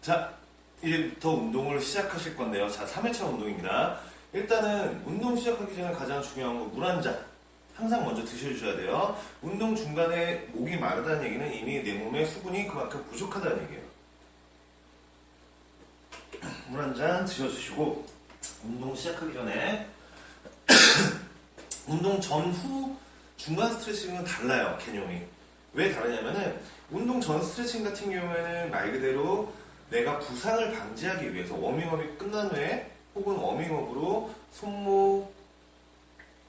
자, 이제부터 운동을 시작하실 건데요. 자, 3회차 운동입니다. 일단은 운동 시작하기 전에 가장 중요한 건 물 한 잔. 항상 먼저 드셔주셔야 돼요. 운동 중간에 목이 마르다는 얘기는 이미 내 몸에 수분이 그만큼 부족하다는 얘기예요. 물 한 잔 드셔주시고, 운동 시작하기 전에, 운동 전후 중간 스트레칭은 달라요, 개념이. 왜 다르냐면은, 운동 전 스트레칭 같은 경우에는 말 그대로 내가 부상을 방지하기 위해서 워밍업이 끝난 후에 혹은 워밍업으로 손목,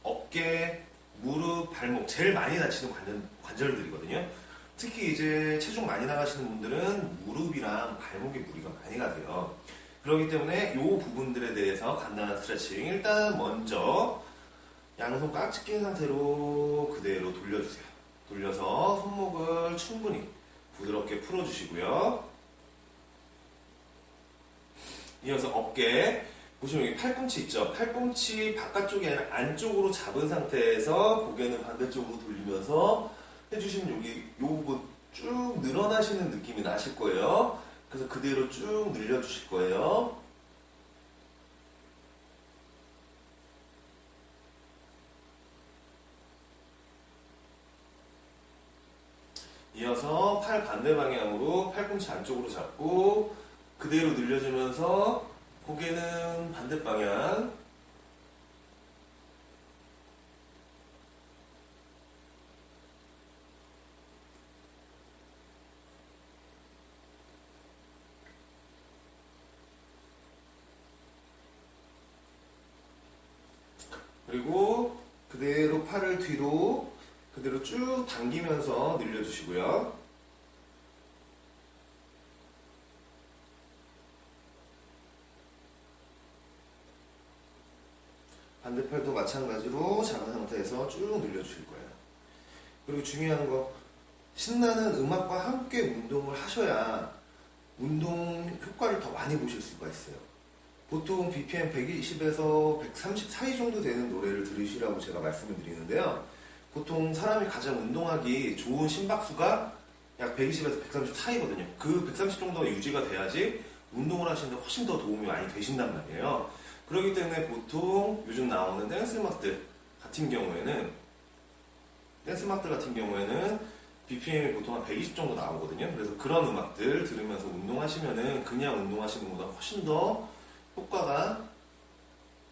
어깨, 무릎, 발목 제일 많이 다치는 관절들이거든요. 특히 이제 체중 많이 나가시는 분들은 무릎이랑 발목에 무리가 많이 가세요. 그렇기 때문에 이 부분들에 대해서 간단한 스트레칭. 일단 먼저 양손 깍지 낀 상태로 그대로 돌려주세요. 돌려서 손목을 충분히 부드럽게 풀어주시고요. 이어서 어깨. 보시면 여기 팔꿈치 있죠? 팔꿈치 바깥쪽이 아니라 안쪽으로 잡은 상태에서 고개는 반대쪽으로 돌리면서 해주시면 여기 이 부분 쭉 늘어나시는 느낌이 나실 거예요. 그래서 그대로 쭉 늘려주실 거예요. 이어서 팔 반대 방향으로 팔꿈치 안쪽으로 잡고 그대로 늘려주면서 고개는 반대 방향. 그리고 그대로 팔을 뒤로 그대로 쭉 당기면서 늘려주시고요. 반대팔도 마찬가지로 잡은 상태에서 쭉 늘려주실 거예요. 그리고 중요한 거, 신나는 음악과 함께 운동을 하셔야 운동 효과를 더 많이 보실 수가 있어요. 보통 BPM 120에서 130 사이 정도 되는 노래를 들으시라고 제가 말씀을 드리는데요. 보통 사람이 가장 운동하기 좋은 심박수가 약 120에서 130 사이거든요. 그 130 정도가 유지가 돼야지 운동을 하시는데 훨씬 더 도움이 많이 되신단 말이에요. 그렇기 때문에 보통 요즘 나오는 댄스 음악들 같은 경우에는 BPM이 보통 한 120 정도 나오거든요. 그래서 그런 음악들 들으면서 운동하시면은 그냥 운동하시는 것보다 훨씬 더 효과가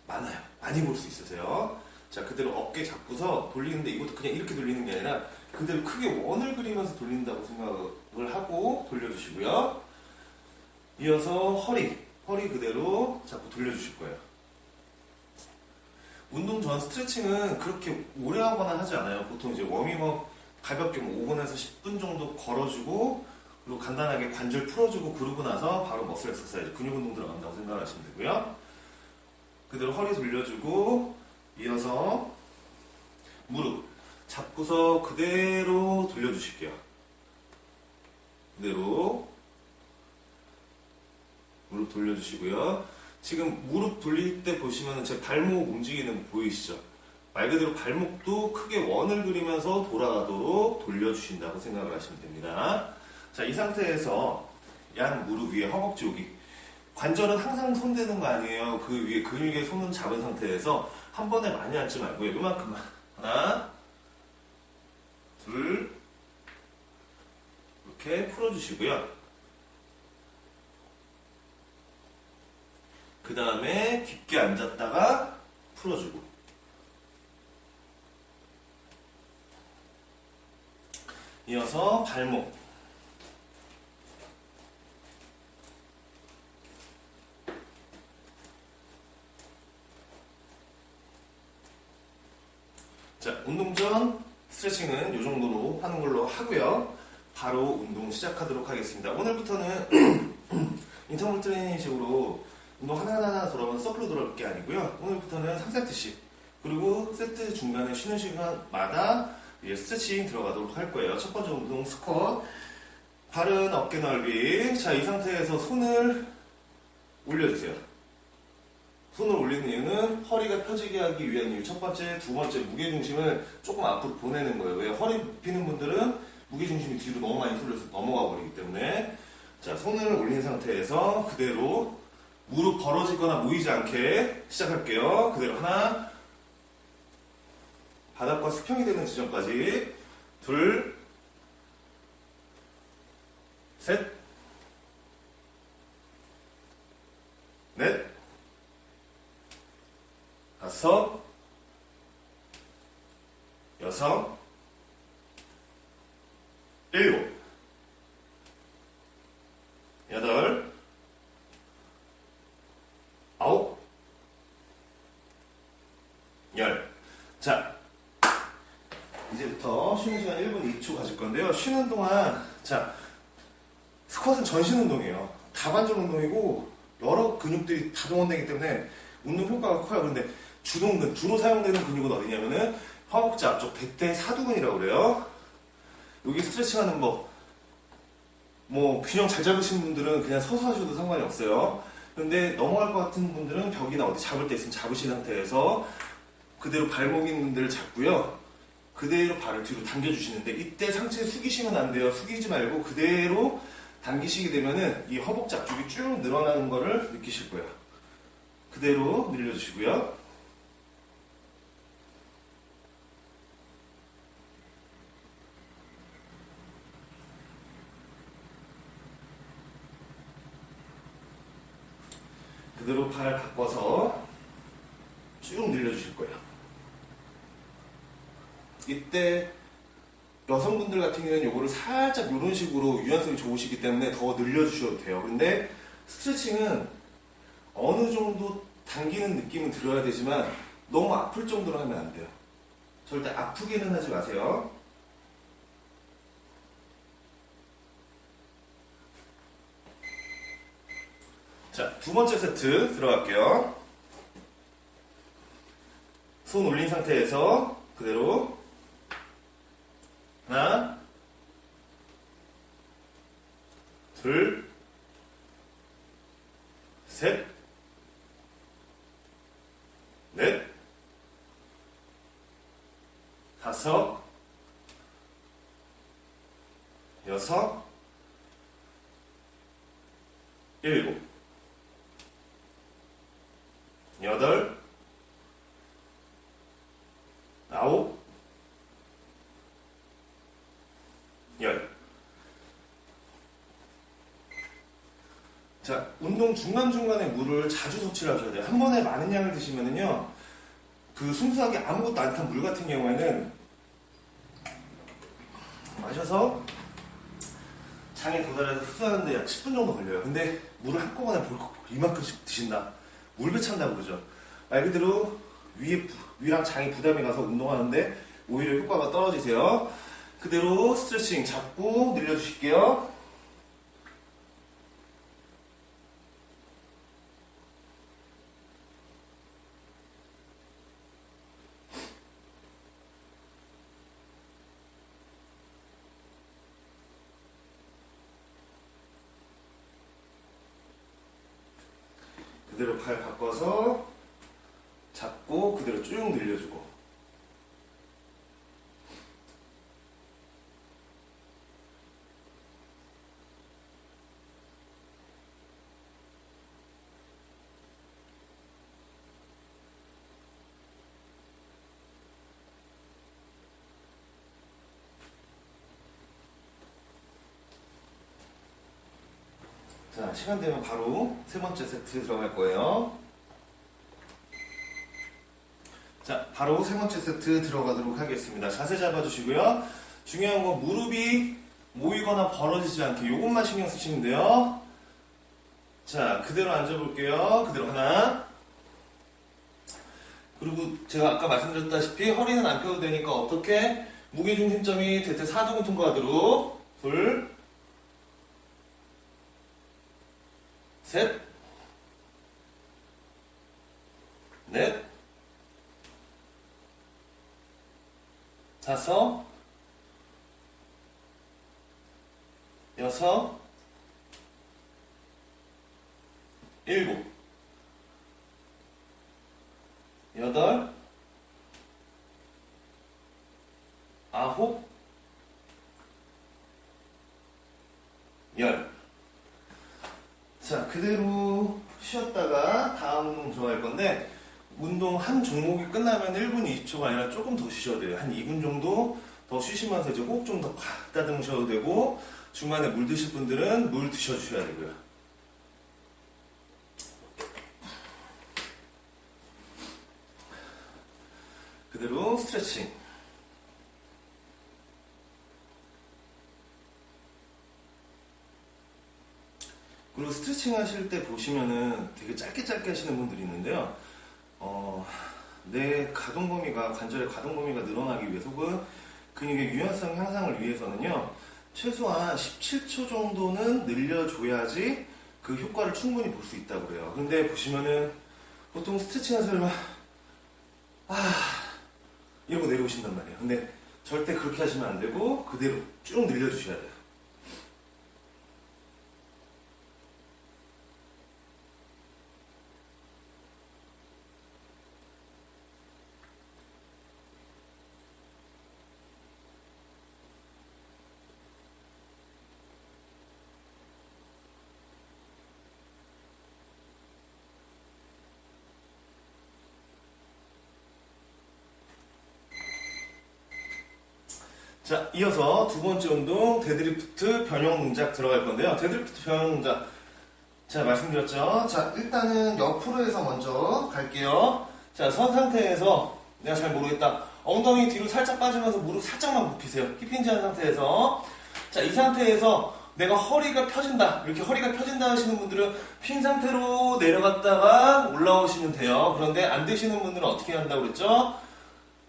많아요. 많이 볼 수 있으세요. 자, 그대로 어깨 잡고서 돌리는데 이것도 그냥 이렇게 돌리는 게 아니라 그대로 크게 원을 그리면서 돌린다고 생각을 하고 돌려주시고요. 이어서 허리 그대로 잡고 돌려주실 거예요. 운동 전 스트레칭은 그렇게 오래 하거나 하지 않아요. 보통 이제 워밍업 가볍게 5분에서 10분 정도 걸어주고 그리고 간단하게 관절 풀어주고 그러고 나서 바로 머슬 엑서사이즈, 근육 운동 들어간다고 생각하시면 되고요. 그대로 허리 돌려주고 이어서 무릎 잡고서 그대로 돌려주실게요. 그대로 무릎 돌려주시고요. 지금 무릎 돌릴 때 보시면 제 발목 움직이는 거 보이시죠? 말 그대로 발목도 크게 원을 그리면서 돌아가도록 돌려주신다고 생각을 하시면 됩니다. 자, 이 상태에서 양 무릎 위에 허벅지 오기. 관절은 항상 손대는 거 아니에요. 그 위에 근육에 손은 잡은 상태에서 한 번에 많이 앉지 말고요. 이만큼만. 하나, 둘, 이렇게 풀어주시고요. 그 다음에 깊게 앉았다가 풀어주고. 이어서 발목. 자, 운동 전 스트레칭은 이 정도로 하는 걸로 하고요. 바로 운동 시작하도록 하겠습니다. 오늘부터는 인터벌 트레이닝식으로 운동 하나하나 돌아오면 서클로 돌아올 게 아니고요. 오늘부터는 3세트씩 그리고 세트 중간에 쉬는 시간마다 스트레칭 들어가도록 할 거예요. 첫 번째 운동 스쿼트. 바른 어깨 넓이. 자, 이 상태에서 손을 올려주세요. 손을 올리는 이유는 허리가 펴지게 하기 위한 이유. 첫 번째, 두 번째, 무게중심을 조금 앞으로 보내는 거예요. 왜? 허리 굽히는 분들은 무게중심이 뒤로 너무 많이 쏠려서 넘어가 버리기 때문에. 자, 손을 올린 상태에서 그대로 무릎 벌어지거나 모이지 않게 시작할게요. 그대로 하나, 바닥과 수평이 되는 지점까지 둘, 셋, 넷, 다섯, 여섯, 일곱, 여덟, 아홉, 열. 자, 이제부터 쉬는 시간 1분 2초 가질 건데요. 쉬는 동안, 자, 스쿼트는 전신 운동이에요. 다반전 운동이고, 여러 근육들이 다 동원되기 때문에 운동 효과가 커요. 그런데 주동근, 주로 사용되는 근육은 어디냐면은 허벅지 앞쪽 대퇴사두근이라고 그래요. 여기 스트레칭 하는 법, 뭐 균형 잘 잡으신 분들은 그냥 서서 하셔도 상관이 없어요. 근데 넘어갈 것 같은 분들은 벽이나 어디 잡을 때 있으면 잡으신 상태에서 그대로 발목 있는 분들을 잡고요. 그대로 발을 뒤로 당겨주시는데 이때 상체 숙이시면 안 돼요. 숙이지 말고 그대로 당기시게 되면은 이 허벅지 앞쪽이 쭉 늘어나는 거를 느끼실 거예요. 그대로 늘려주시고요. 그대로 팔 바꿔서 쭉 늘려주실 거예요. 이때 여성분들 같은 경우에는 요거를 살짝 이런 식으로 유연성이 좋으시기 때문에 더 늘려주셔도 돼요. 근데 스트레칭은 어느 정도 당기는 느낌은 들어야 되지만 너무 아플 정도로 하면 안 돼요. 절대 아프게는 하지 마세요. 자, 두 번째 세트 들어갈게요. 손 올린 상태에서 그대로 하나, 둘, 셋, 넷, 다섯, 여섯, 일곱, 여덟, 아홉, 열. 자, 운동 중간중간에 물을 자주 섭취를 하셔야 돼요. 한 번에 많은 양을 드시면은요, 그 순수하게 아무것도 안 탄 물 같은 경우에는 마셔서 장에 도달해서 흡수하는데 약 10분 정도 걸려요. 근데 물을 한꺼번에 볼컥 이만큼씩 드신다. 물 배찬다고 그러죠. 말 그대로 위랑 장이 부담이 가서 운동하는데 오히려 효과가 떨어지세요. 그대로 스트레칭 잡고 늘려주실게요. 그대로 팔 바꿔서 잡고 그대로 쭉 늘려주고. 자, 시간 되면 바로 세 번째 세트 들어갈 거예요. 자, 바로 세 번째 세트 들어가도록 하겠습니다. 자세 잡아주시고요. 중요한 건 무릎이 모이거나 벌어지지 않게 요것만 신경 쓰시면 돼요. 자, 그대로 앉아볼게요. 그대로 하나. 그리고 제가 아까 말씀드렸다시피 허리는 안 펴도 되니까 어떻게 무게중심점이 대퇴 사두근 통과하도록 둘, 셋, 넷, 다섯, 여섯, 일곱, 여덟, 아홉, 열. 자, 그대로 쉬었다가 다음 운동 들어갈 건데, 운동 한 종목이 끝나면 1분 20초가 아니라 조금 더 쉬셔야 돼요. 한 2분 정도 더 쉬시면서 이제 호흡 좀 더 가다듬으셔도 되고, 중간에 물 드실 분들은 물 드셔주셔야 되고요. 그대로 스트레칭. 그리고 스트레칭 하실 때 보시면은 되게 짧게 하시는 분들이 있는데요. 내 가동 범위가, 관절의 가동 범위가 늘어나기 위해서 혹은 근육의 유연성 향상을 위해서는요, 최소한 17초 정도는 늘려줘야지 그 효과를 충분히 볼 수 있다고 그래요. 근데 보시면은 보통 스트레칭 하세요. 이러고 내려오신단 말이에요. 근데 절대 그렇게 하시면 안 되고 그대로 쭉 늘려주셔야 돼요. 자, 이어서 두 번째 운동 데드리프트 변형 동작 들어갈 건데요. 데드리프트 변형 동작 제가 말씀드렸죠. 자, 일단은 옆으로 해서 먼저 갈게요. 자, 선 상태에서 내가 잘 모르겠다. 엉덩이 뒤로 살짝 빠지면서 무릎 살짝만 굽히세요. 힙힌지 한 상태에서. 자, 이 상태에서 내가 허리가 펴진다. 이렇게 허리가 펴진다 하시는 분들은 핀 상태로 내려갔다가 올라오시면 돼요. 그런데 안 되시는 분들은 어떻게 한다고 그랬죠?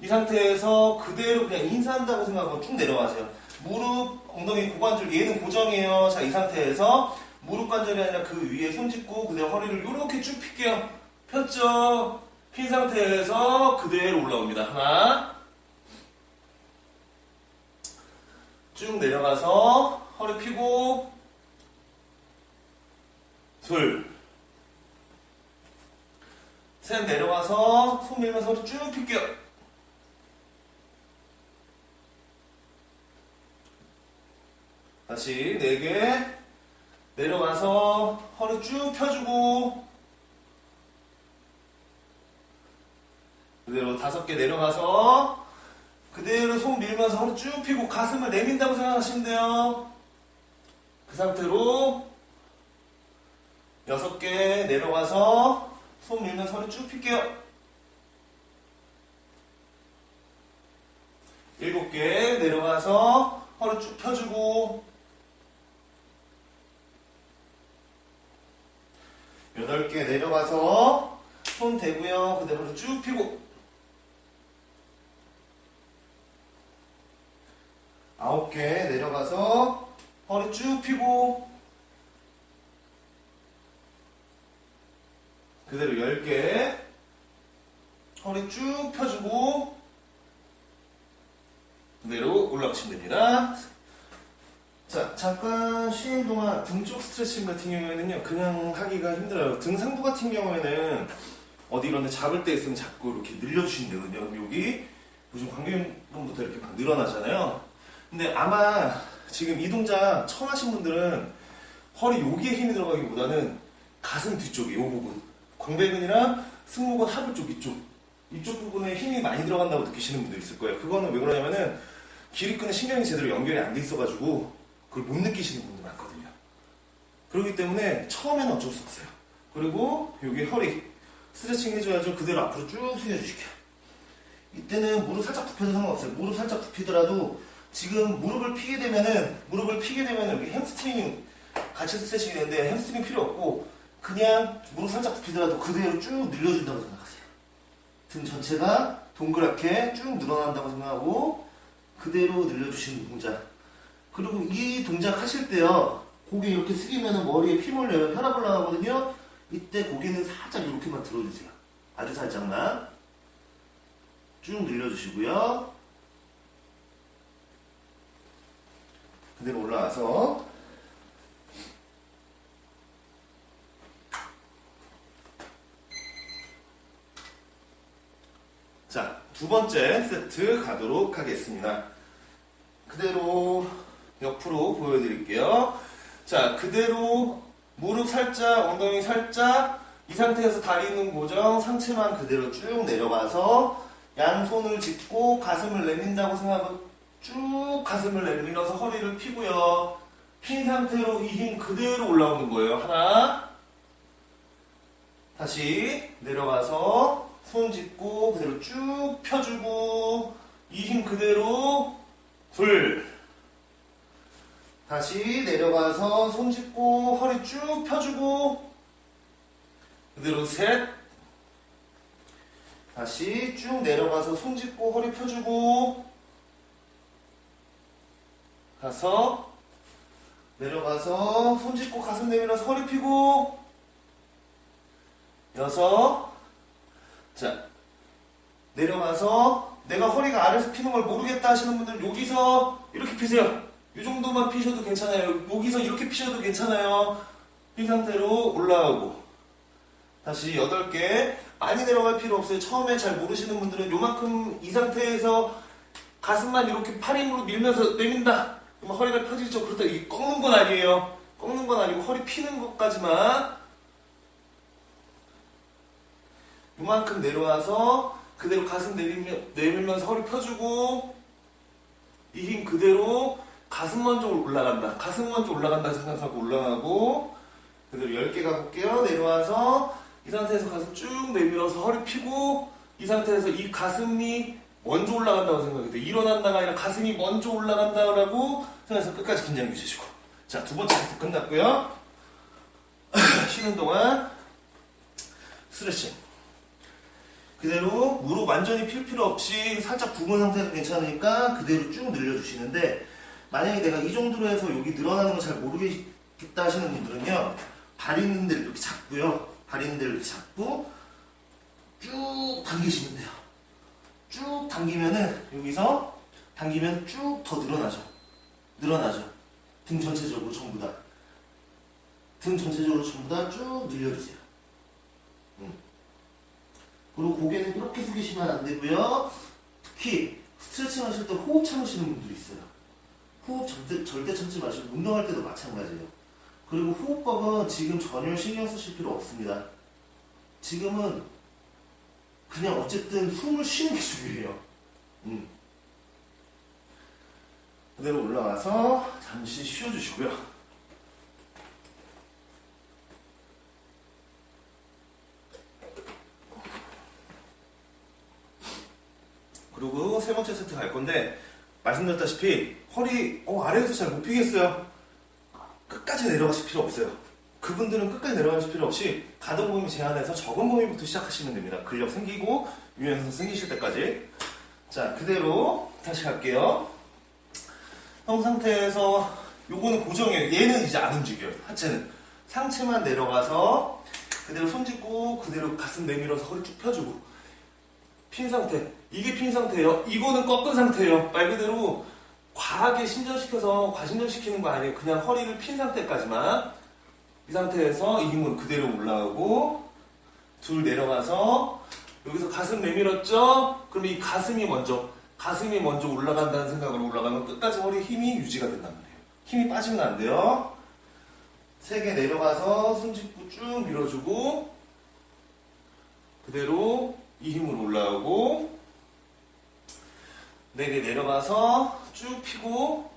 이 상태에서 그대로 그냥 인사한다고 생각하고 쭉 내려가세요. 무릎, 엉덩이, 고관절 얘는 고정이에요. 자, 이 상태에서 무릎 관절이 아니라 그 위에 손 짚고 그대로 허리를 이렇게 쭉 펴게요. 폈죠? 핀 상태에서 그대로 올라옵니다. 하나, 쭉 내려가서 허리 펴고, 둘, 셋, 내려가서 손 밀면서 허리 쭉 펴게요. 다시 4개 내려가서 허리 쭉 펴주고, 그대로 5개 내려가서 그대로 손 밀면서 허리 쭉 펴고 가슴을 내민다고 생각하시면 돼요. 그 상태로 6개 내려가서 손 밀면서 허리 쭉 펴게요. 7개 내려가서 허리 쭉 펴주고, 8개 내려가서 손 대고요. 그대로 허리 쭉 펴고, 9개 내려가서 허리 쭉 펴고, 그대로 10개 허리 쭉 펴주고 그대로 올라가시면 됩니다. 자, 잠깐 쉬는 동안 등 쪽 스트레칭 같은 경우에는요, 그냥 하기가 힘들어요. 등 상부 같은 경우에는 어디 이런 데 잡을 때 있으면 잡고 이렇게 늘려주시면 되거든요. 그럼 여기 요즘 광교근부터 이렇게 막 늘어나잖아요. 근데 아마 지금 이 동작 처음 하신 분들은 허리 여기에 힘이 들어가기보다는 가슴 뒤쪽에 이 부분, 광배근이랑 승모근 하부 쪽 이쪽 부분에 힘이 많이 들어간다고 느끼시는 분들 있을 거예요. 그거는 왜 그러냐면은 기립근에 신경이 제대로 연결이 안 돼 있어가지고 그걸 못 느끼시는 분들 많거든요. 그렇기 때문에 처음에는 어쩔 수 없어요. 그리고 여기 허리 스트레칭 해줘야죠. 그대로 앞으로 쭉 숙여주시게요. 이때는 무릎 살짝 굽혀도 상관없어요. 무릎 살짝 굽히더라도 지금 무릎을 피게 되면은 여기 햄스트링 같이 스트레칭이 되는데 햄스트링 필요 없고 그냥 무릎 살짝 굽히더라도 그대로 쭉 늘려준다고 생각하세요. 등 전체가 동그랗게 쭉 늘어난다고 생각하고 그대로 늘려주시는 동작. 그리고 이 동작 하실 때요, 고개 이렇게 숙이면 머리에 피 몰려요. 혈압 올라가거든요. 이때 고개는 살짝 이렇게만 들어주세요. 아주 살짝만 쭉 늘려주시고요. 그대로 올라와서 자, 두 번째 세트 가도록 하겠습니다. 그대로 옆으로 보여드릴게요. 자, 그대로 무릎 살짝, 엉덩이 살짝. 이 상태에서 다리는 고정, 상체만 그대로 쭉 내려가서 양손을 짚고 가슴을 내민다고 생각하고 쭉 가슴을 내밀어서 허리를 펴고요. 핀 상태로 이 힘 그대로 올라오는 거예요. 하나. 다시 내려가서 손 짚고 그대로 쭉 펴주고 이 힘 그대로 둘. 다시 내려가서 손 짚고 허리 쭉 펴주고 그대로 셋. 다시 쭉 내려가서 손 짚고 허리 펴주고 다섯. 내려가서 손 짚고 가슴 내밀어서 허리 펴고 여섯. 자, 내려가서 내가 허리가 아래에서 피는 걸 모르겠다 하시는 분들은 여기서 이렇게 피세요. 이 정도만 피셔도 괜찮아요. 여기서 이렇게 피셔도 괜찮아요. 이 상태로 올라오고 다시 8개. 많이 내려갈 필요 없어요. 처음에 잘 모르시는 분들은 요만큼 이 상태에서 가슴만 이렇게 팔 힘으로 밀면서 내민다. 그러면 허리가 펴지죠. 그렇다 이게 꺾는 건 아니에요. 꺾는 건 아니고 허리 피는 것까지만 요만큼 내려와서 그대로 가슴 내밀면서 허리 펴주고 이 힘 그대로 가슴 먼저 올라간다. 가슴 먼저 올라간다 생각하고 올라가고 그대로 10개 가볼게요. 내려와서 이 상태에서 가슴 쭉 내밀어서 허리 펴고 이 상태에서 이 가슴이 먼저 올라간다고 생각해도 일어난다가 아니라 가슴이 먼저 올라간다고 생각해서 끝까지 긴장 유지시고 자, 두 번째 세트 끝났고요. 쉬는 동안 스트레칭 그대로 무릎 완전히 필 필요 없이 살짝 굽은 상태도 괜찮으니까 그대로 쭉 늘려주시는데 만약에 내가 이 정도로 해서 여기 늘어나는 거 잘 모르겠다 하시는 분들은요 발 있는 데를 이렇게 잡고요 발 있는 데를 이렇게 잡고 쭉 당기시면 돼요. 쭉 당기면은 여기서 당기면 쭉 더 늘어나죠. 등 전체적으로 전부 다. 등 전체적으로 전부 다 쭉 늘려주세요. 그리고 고개는 이렇게 숙이시면 안 되고요. 특히 스트레칭 하실 때 호흡 참으시는 분들이 있어요. 호흡 절대 참지 마시고 운동할 때도 마찬가지예요. 그리고 호흡법은 지금 전혀 신경 쓰실 필요 없습니다. 지금은 그냥 어쨌든 숨을 쉬는 게 중요해요. 그대로 올라와서 잠시 쉬어주시고요. 그리고 세 번째 세트 갈 건데 말씀드렸다시피 허리 아래에서 잘 못 피겠어요. 끝까지 내려가실 필요 없어요. 그분들은 끝까지 내려가실 필요 없이 가동 범위 제한해서 적은 범위부터 시작하시면 됩니다. 근력 생기고 유연성 생기실 때까지. 자, 그대로 다시 갈게요. 형 상태에서 요거는 고정이에요. 얘는 이제 안 움직여요. 하체는 상체만 내려가서 그대로 손 짚고 그대로 가슴 내밀어서 허리 쭉 펴주고 핀 상태. 이게 핀 상태예요. 이거는 꺾은 상태예요. 말 그대로 과하게 신전시켜서 과신전시키는 거 아니에요. 그냥 허리를 핀 상태까지만. 이 상태에서 이 힘으로 그대로 올라오고 둘 내려가서 여기서 가슴 내밀었죠? 그럼 이 가슴이 먼저 올라간다는 생각으로 올라가면 끝까지 허리 힘이 유지가 된단 말이에요. 힘이 빠지면 안 돼요. 3개 내려가서 손 짚고 쭉 밀어주고 그대로 이 힘으로 올라오고 4개 내려가서 쭉 펴고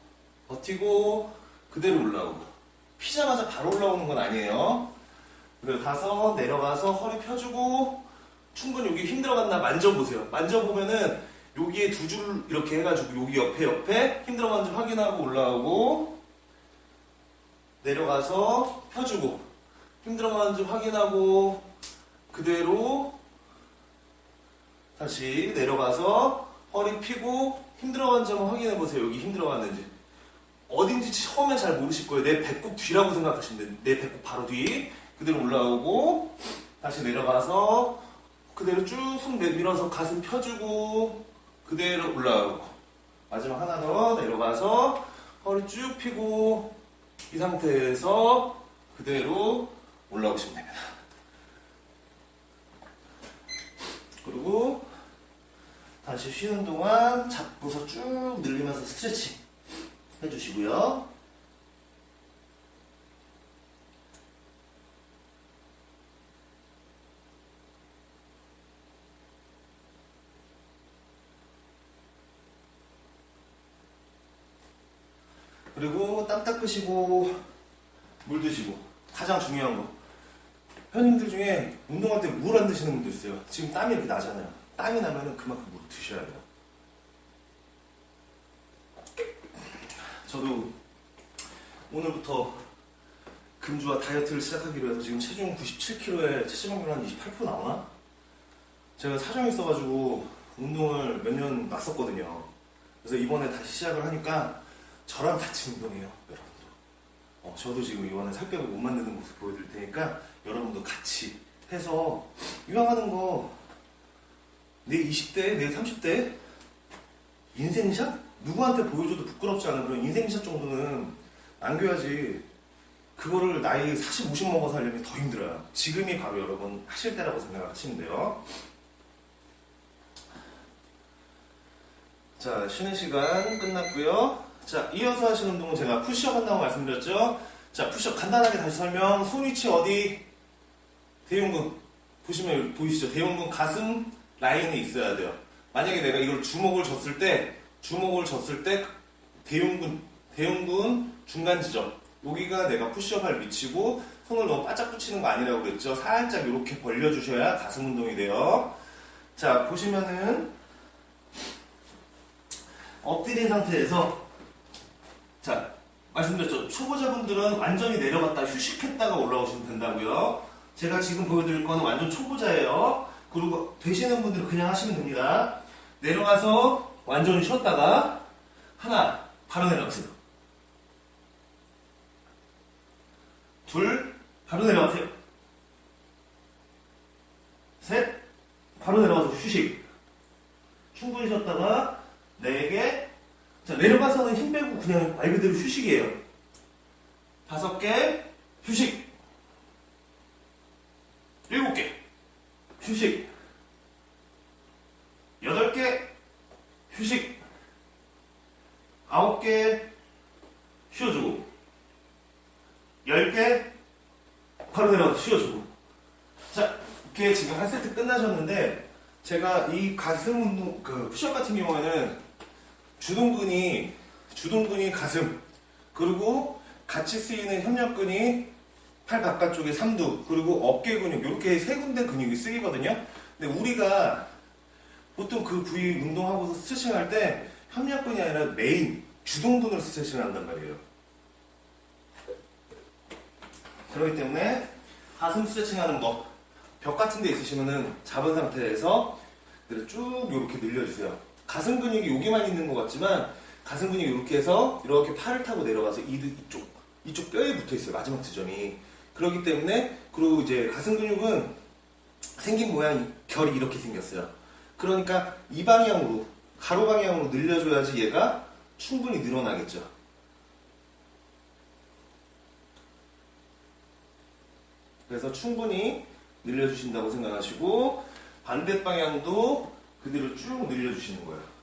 버티고 그대로 올라오고 피자마자 바로 올라오는 건 아니에요. 그리고 5 내려가서 허리 펴주고 충분히 여기 힘 들어갔나 만져보세요. 만져보면은 여기에 2줄 이렇게 해가지고 여기 옆에 힘 들어간지 확인하고 올라오고 내려가서 펴주고 힘 들어가는지 확인하고 그대로 다시 내려가서 허리 펴고 힘 들어가는지 한번 확인해보세요. 여기 힘 들어갔는지. 어딘지 처음엔 잘 모르실 거예요. 내 배꼽 뒤라고 생각하시면 돼요. 내 배꼽 바로 뒤. 그대로 올라오고 다시 내려가서 그대로 쭉 손 내밀어서 가슴 펴주고 그대로 올라오고 마지막 하나 더 내려가서 허리 쭉 펴고 이 상태에서 그대로 올라오시면 됩니다. 그리고 다시 쉬는 동안 잡고서 쭉 늘리면서 스트레칭 해주시고요. 그리고 땀 닦으시고 물 드시고 가장 중요한 거. 회원님들 중에 운동할 때 물 안 드시는 분들 있어요. 지금 땀이 이렇게 나잖아요. 땀이 나면은 그만큼 물을 드셔야 돼요. 저도 오늘부터 금주와 다이어트를 시작하기로 해서 지금 체중 97kg에 체지방률 한 28% 나오나? 제가 사정이 있어가지고 운동을 몇 년 놨었거든요. 그래서 이번에 다시 시작을 하니까 저랑 같이 운동해요, 여러분도. 저도 지금 이번에 살 빼고 못 만드는 모습 보여드릴 테니까 여러분도 같이 해서 이왕 하는 거 내 20대, 내 30대 인생샷? 누구한테 보여줘도 부끄럽지 않은 그런 인생샷 정도는 남겨야지. 그거를 나이 40, 50 먹어서 하려면 더 힘들어요. 지금이 바로 여러분 하실 때라고 생각하시면 돼요. 자, 쉬는 시간 끝났고요. 자, 이어서 하시는 운동은 제가 푸시업 한다고 말씀드렸죠. 자, 푸시업 간단하게 다시 설명. 손 위치 어디? 대흉근. 보시면 보이시죠? 대흉근 가슴 라인에 있어야 돼요. 만약에 내가 이걸 주먹을 줬을 때 대흉근 중간 지점. 여기가 내가 푸시업 할 위치고 손을 너무 바짝 붙이는 거 아니라고 그랬죠. 살짝 이렇게 벌려주셔야 가슴 운동이 돼요. 자, 보시면은 엎드린 상태에서 자, 말씀드렸죠. 초보자분들은 완전히 내려갔다 휴식했다가 올라오시면 된다고요. 제가 지금 보여드릴 거는 완전 초보자예요. 그리고 되시는 분들은 그냥 하시면 됩니다. 내려가서 완전히 쉬었다가 하나, 바로 내려가세요. 둘, 바로 내려가세요. 셋, 바로 내려가서 휴식. 충분히 쉬었다가 4개. 자, 내려가서는 힘 빼고 그냥 말 그대로 휴식이에요. 5개, 휴식. 7개, 휴식. 8개, 휴식. 9개, 쉬어주고. 10개, 바로 내려가서 쉬어주고. 자, 이렇게 지금 한 세트 끝나셨는데, 제가 이 가슴 운동, 푸시업 같은 경우에는 주동근이 가슴, 그리고 같이 쓰이는 협력근이 팔 바깥쪽에 삼두, 그리고 어깨 근육, 이렇게 세 군데 근육이 쓰이거든요. 근데 우리가 보통 그 부위 운동하고서 스트레칭 할 때 협력근이 아니라 메인, 주동근으로 스트레칭을 한단 말이에요. 그렇기 때문에 가슴 스트레칭 하는 법, 벽 같은 데 있으시면은 잡은 상태에서 쭉 이렇게 늘려주세요. 가슴 근육이 여기만 있는 것 같지만 가슴 근육이 이렇게 해서 이렇게 팔을 타고 내려가서 이쪽 뼈에 붙어 있어요. 마지막 지점이. 그렇기 때문에, 그리고 이제 가슴 근육은 생긴 모양이 결이 이렇게 생겼어요. 그러니까 이 방향으로, 가로 방향으로 늘려줘야지 얘가 충분히 늘어나겠죠. 그래서 충분히 늘려주신다고 생각하시고 반대 방향도 그대로 쭉 늘려주시는 거예요.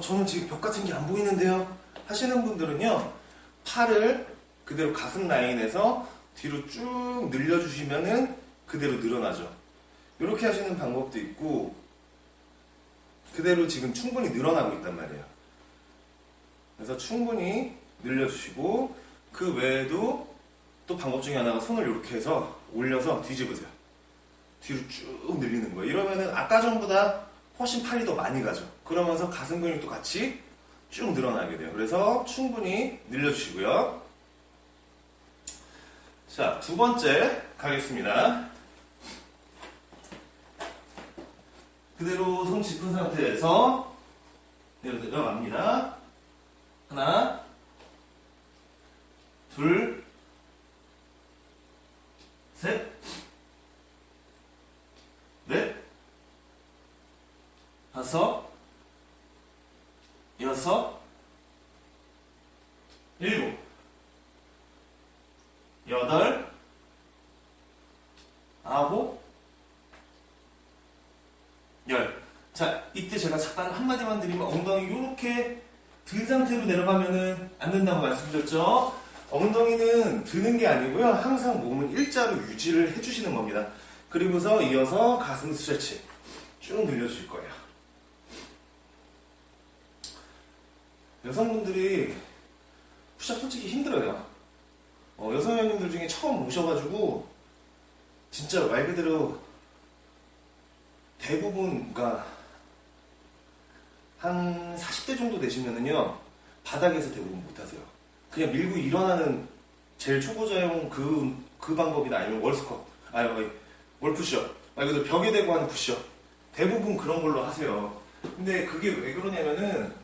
저는 지금 벽 같은 게 안 보이는데요 하시는 분들은요, 팔을 그대로 가슴 라인에서 뒤로 쭉 늘려주시면은 그대로 늘어나죠. 이렇게 하시는 방법도 있고, 그대로 지금 충분히 늘어나고 있단 말이에요. 그래서 충분히 늘려주시고, 그 외에도 또 방법 중에 하나가 손을 이렇게 해서 올려서 뒤집으세요. 뒤로 쭉 늘리는 거예요. 이러면은 아까 전보다 훨씬 팔이 더 많이 가죠. 그러면서 가슴 근육도 같이 쭉 늘어나게 돼요. 그래서 충분히 늘려주시고요. 자, 두 번째 가겠습니다. 그대로 손 짚은 상태에서 내려갑니다. 하나, 둘, 셋, 넷, 다섯, 여섯, 일곱, 여덟, 아홉, 열. 자, 이때 제가 잠깐 한마디만 드리면 엉덩이 이렇게 든 상태로 내려가면은 안 된다고 말씀드렸죠? 엉덩이는 드는 게 아니고요. 항상 몸은 일자로 유지를 해주시는 겁니다. 그리고서 이어서 가슴 스트레치 쭉 늘려주실 거예요. 여성분들이 푸시업 솔직히 힘들어요. 여성 형님들 중에 처음 오셔가지고 진짜 말 그대로 대부분가 한 40대 정도 되시면은요 바닥에서 대부분 못하세요. 그냥 밀고 일어나는 제일 초보자용 그 방법이나 아니면 월푸시업 말 그대로 벽에 대고 하는 푸시업 대부분 그런 걸로 하세요. 근데 그게 왜 그러냐면은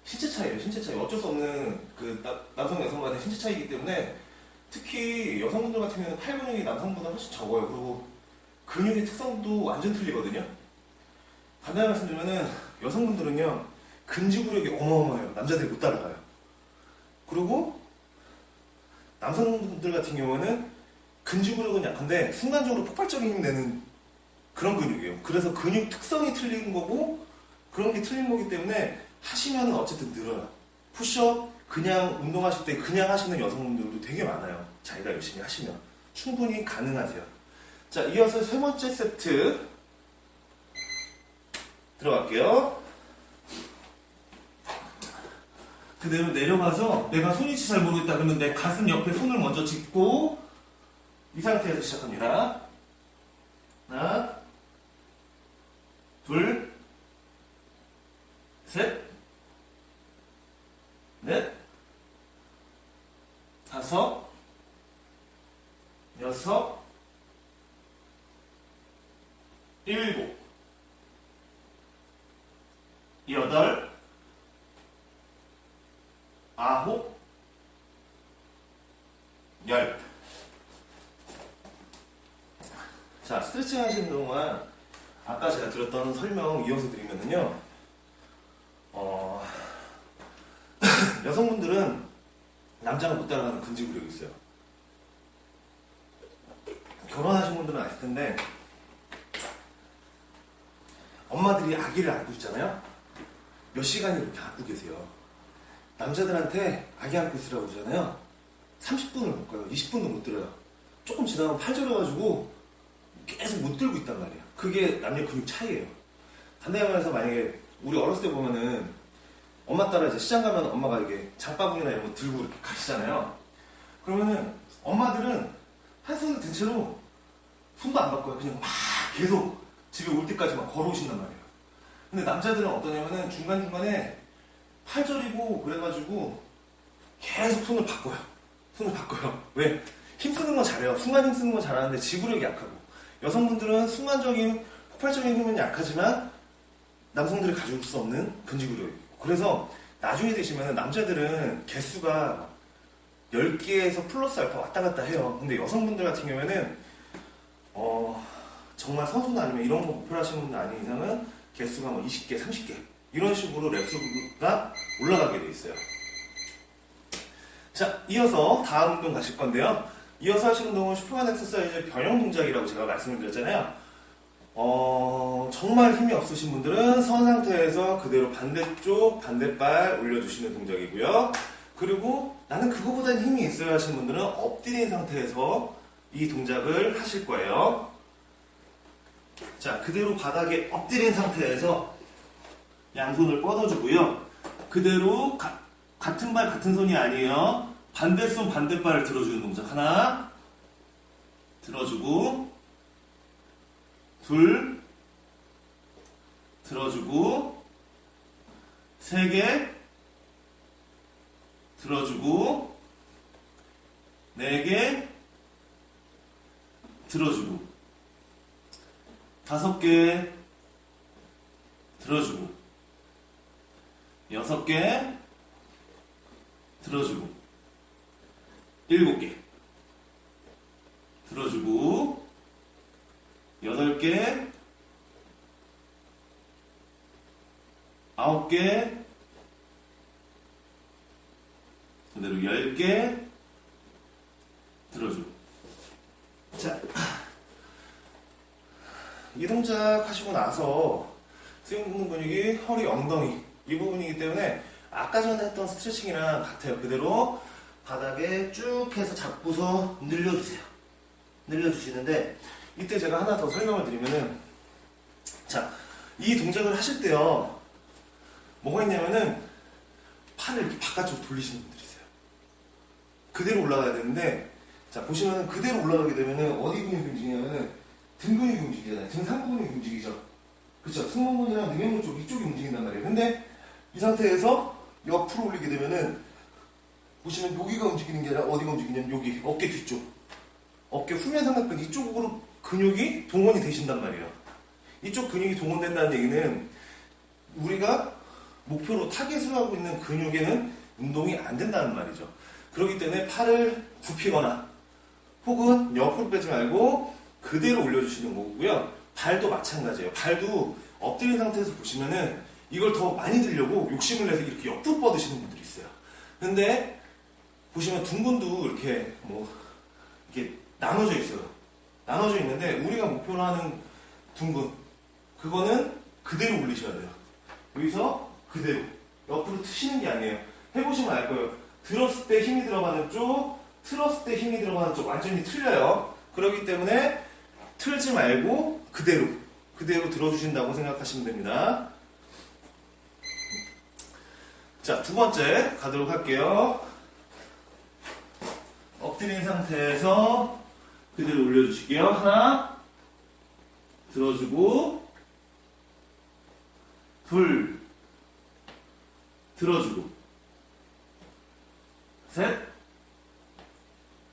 신체 차이예요. 신체 차이. 어쩔 수 없는 남성 여성 간의 신체 차이이기 때문에 특히 여성분들 같은 경우는 팔 근육이 남성보다 훨씬 적어요. 그리고 근육의 특성도 완전 틀리거든요. 간단히 말씀드리면은 여성분들은요 근지구력이 어마어마해요. 남자들이 못 따라가요. 그리고 남성분들 같은 경우는 근지구력은 약한데 순간적으로 폭발적인 힘 내는 그런 근육이에요. 그래서 근육 특성이 틀린 거고 그런 게 틀린 거기 때문에 하시면은 어쨌든 늘어요. 푸시업 그냥 운동하실 때 그냥 하시는 여성분들도 되게 많아요. 자기가 열심히 하시면 충분히 가능하세요. 자, 이어서 세 번째 세트 들어갈게요. 그대로 내려가서 내가 손 위치 잘 모르겠다 그러면 내 가슴 옆에 손을 먼저 짚고 이 상태에서 시작합니다. 하나, 둘, 셋, 넷, 다섯, 여섯, 일곱, 여덟, 아홉, 열. 자, 스트레칭 하시는 동안 아까 제가 드렸던 설명 이어서 드리면은요, 여성분들은 남자가 못 따라가는 근지구력이 있어요. 결혼하신 분들은 아실 텐데, 엄마들이 아기를 안고 있잖아요? 몇 시간을 이렇게 안고 계세요. 남자들한테 아기 안고 있으라고 그러잖아요. 30분을 못 가요. 20분도 못 들어요. 조금 지나면 팔 저려가지고 계속 못 들고 있단 말이에요. 그게 남녀 근육 차이예요. 반대로 말해서 만약에 우리 어렸을 때 보면은 엄마 따라 이제 시장 가면 엄마가 이게 장바구니나 이런 거 들고 이렇게 가시잖아요. 그러면은 엄마들은 한 손을 든 채로 손도 안 바꿔요. 그냥 막 계속 집에 올 때까지 막 걸어오신단 말이에요. 근데 남자들은 어떠냐면은 중간중간에 팔 저리고 그래가지고 계속 손을 바꿔요. 손을 바꿔요. 왜? 힘쓰는 건 잘해요. 순간 힘쓰는 건 잘하는데 지구력이 약하고, 여성분들은 순간적인 폭발적인 힘은 약하지만 남성들이 가질 수 없는 근지구력이 있고, 그래서 나중에 되시면 남자들은 개수가 10개에서 플러스 알파 왔다 갔다 해요. 근데 여성분들 같은 경우에는 정말 선수나 아니면 이런 거 목표로 하시는 분들 아닌 이상은 개수가 뭐 20개, 30개 이런 식으로 랩수가 올라가게 돼 있어요. 자, 이어서 다음 운동 가실 건데요. 이어서 하실 운동은 슈퍼만 엑서사이즈 변형 동작이라고 제가 말씀을 드렸잖아요. 정말 힘이 없으신 분들은 선 상태에서 그대로 반대쪽 반대발 올려주시는 동작이고요. 그리고 나는 그거보다는 힘이 있어야 하시는 분들은 엎드린 상태에서 이 동작을 하실 거예요. 자, 그대로 바닥에 엎드린 상태에서 양손을 뻗어주고요. 그대로 같은 발 같은 손이 아니에요. 반대손 반대발을 들어주는 동작. 하나 들어주고, 둘 들어주고, 세 개 들어주고, 네 개 들어주고, 다섯 개 들어주고, 여섯 개 들어주고, 일곱 개 들어주고, 여덟 개, 아홉 개, 그대로 10개 들어주고. 자, 이 동작 하시고 나서 쓰이는 근육이 허리, 엉덩이 이 부분이기 때문에 아까 전에 했던 스트레칭이랑 같아요. 그대로 바닥에 쭉 해서 잡고서 늘려주세요. 늘려주시는데 이때 제가 하나 더 설명을 드리면은, 자, 이 동작을 하실 때요, 뭐가 있냐면은 팔을 이렇게 바깥쪽으로 돌리시는 분들이 있어요. 그대로 올라가야 되는데, 자, 보시면은 그대로 올라가게 되면은 어디 근육이 움직이냐면은 등 근육이 움직이잖아요. 등 상부 근육이 움직이죠. 그쵸? 승모근이랑 능형근 쪽 이쪽이 움직인단 말이에요. 근데 이 상태에서 옆으로 올리게 되면은 보시면 여기가 움직이는 게 아니라 어디가 움직이냐면 여기 어깨 뒤쪽, 어깨 후면 삼각근 이쪽으로 근육이 동원이 되신단 말이에요. 이쪽 근육이 동원된다는 얘기는 우리가 목표로 타겟으로 하고 있는 근육에는 운동이 안 된다는 말이죠. 그렇기 때문에 팔을 굽히거나 혹은 옆으로 빼지 말고 그대로 올려주시는 거고요. 발도 마찬가지예요. 발도 엎드린 상태에서 보시면은 이걸 더 많이 들려고 욕심을 내서 이렇게 옆으로 뻗으시는 분들이 있어요. 근데 보시면 둔근도 이렇게 이렇게 나눠져 있어요. 나눠져 있는데 우리가 목표로 하는 둔근, 그거는 그대로 올리셔야 돼요. 여기서 그대로 옆으로 트시는 게 아니에요. 해보시면 알 거예요. 들었을 때 힘이 들어가는 쪽, 틀었을 때 힘이 들어가는 쪽 완전히 틀려요. 그렇기 때문에 틀지 말고 그대로 들어주신다고 생각하시면 됩니다. 자, 두 번째 가도록 할게요. 엎드린 상태에서 그대로 올려주실게요. 하나, 들어주고, 둘, 들어주고, 셋,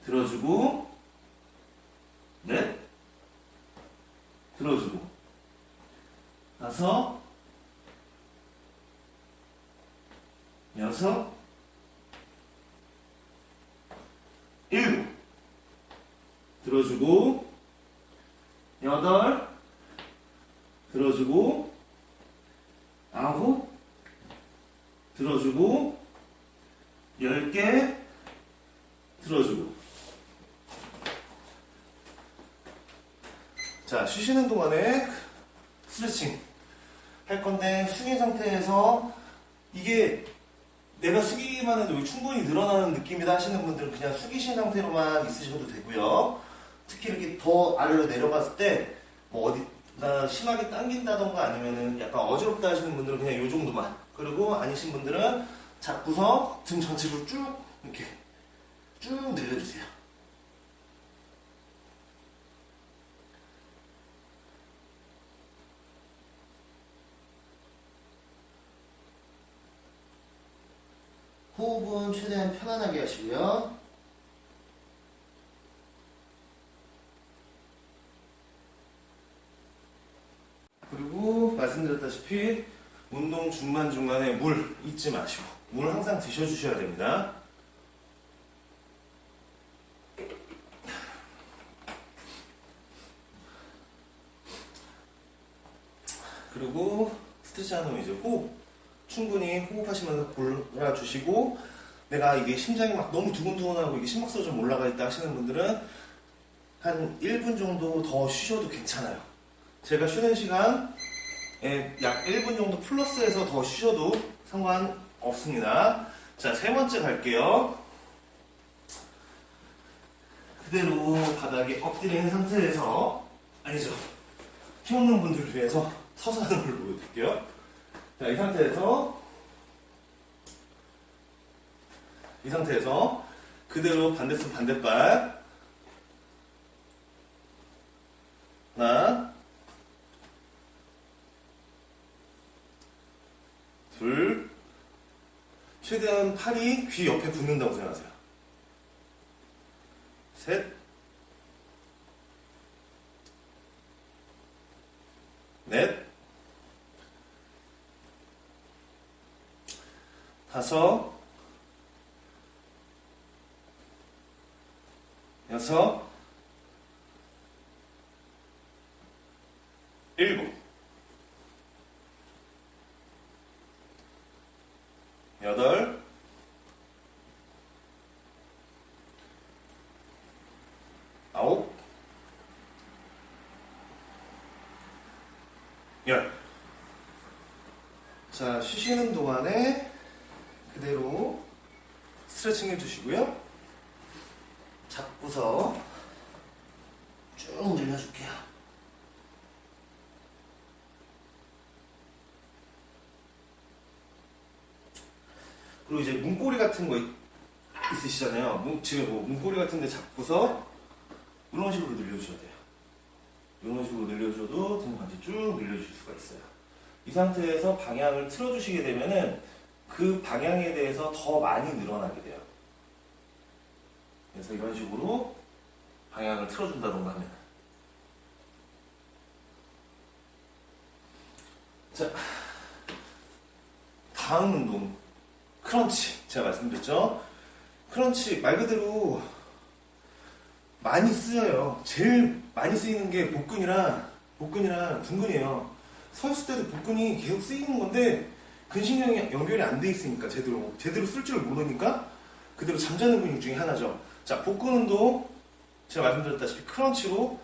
들어주고, 넷, 들어주고, 다섯, 여섯, 일곱, 들어주고, 여덟, 들어주고, 아홉, 들어주고, 10개, 들어주고. 자, 쉬시는 동안에 스트레칭 할 건데, 숙인 상태에서 이게 내가 숙이기만 해도 충분히 늘어나는 느낌이다 하시는 분들은 그냥 숙이신 상태로만 있으셔도 되고요. 특히 이렇게 더 아래로 내려갔을 때 뭐 어디가 심하게 당긴다던가 아니면은 약간 어지럽다 하시는 분들은 그냥 요 정도만, 그리고 아니신 분들은 잡고서 등 전체로 쭉 이렇게 쭉 늘려주세요. 호흡은 최대한 편안하게 하시고요. 그리고 말씀드렸다시피 운동 중간중간에 물 잊지 마시고 물 항상 드셔주셔야 됩니다. 그리고 스트레칭 하는 이제 호흡 충분히 호흡하시면서 골라주시고, 내가 이게 심장이 막 너무 두근두근하고 이게 심박수가 좀 올라가 있다 하시는 분들은 한 1분 정도 더 쉬셔도 괜찮아요. 제가 쉬는 시간에 약 1분 정도 플러스해서 더 쉬셔도 상관없습니다. 자, 세 번째 갈게요. 그대로 바닥에 엎드린 상태에서, 아니죠, 힘없는 분들을 위해서 서서 하는 걸 보여드릴게요. 자, 이 상태에서 그대로 반대손 반대발 하나, 둘, 최대한 팔이 귀 옆에 붙는다고 생각하세요. 셋, 넷, 다섯, 여섯, 일곱, 여덟, 아홉, 열. 자, 쉬시는 동안에 그대로 스트레칭 스트레칭 해주시고요. 잡고서 쭉 늘려줄게요. 그리고 이제 문고리 같은 거 있으시잖아요. 지금 뭐 문고리 같은 데 잡고서 이런 식으로 늘려주셔야 돼요. 이런 식으로 늘려줘도 등 같이 쭉 늘려줄 수가 있어요. 이 상태에서 방향을 틀어주시게 되면은 그 방향에 대해서 더 많이 늘어나게 돼요. 그래서 이런 식으로 방향을 틀어준다던가 하면. 자, 다음 운동. 크런치. 제가 말씀드렸죠? 크런치 말 그대로 많이 쓰여요. 제일 많이 쓰이는 게 복근이랑 둔근이에요. 서 있을 때도 복근이 계속 쓰이는 건데 근신경이 연결이 안 돼 있으니까 제대로 쓸 줄 모르니까 그대로 잠자는 근육 중에 하나죠. 자, 복근 운동 제가 말씀드렸다시피 크런치로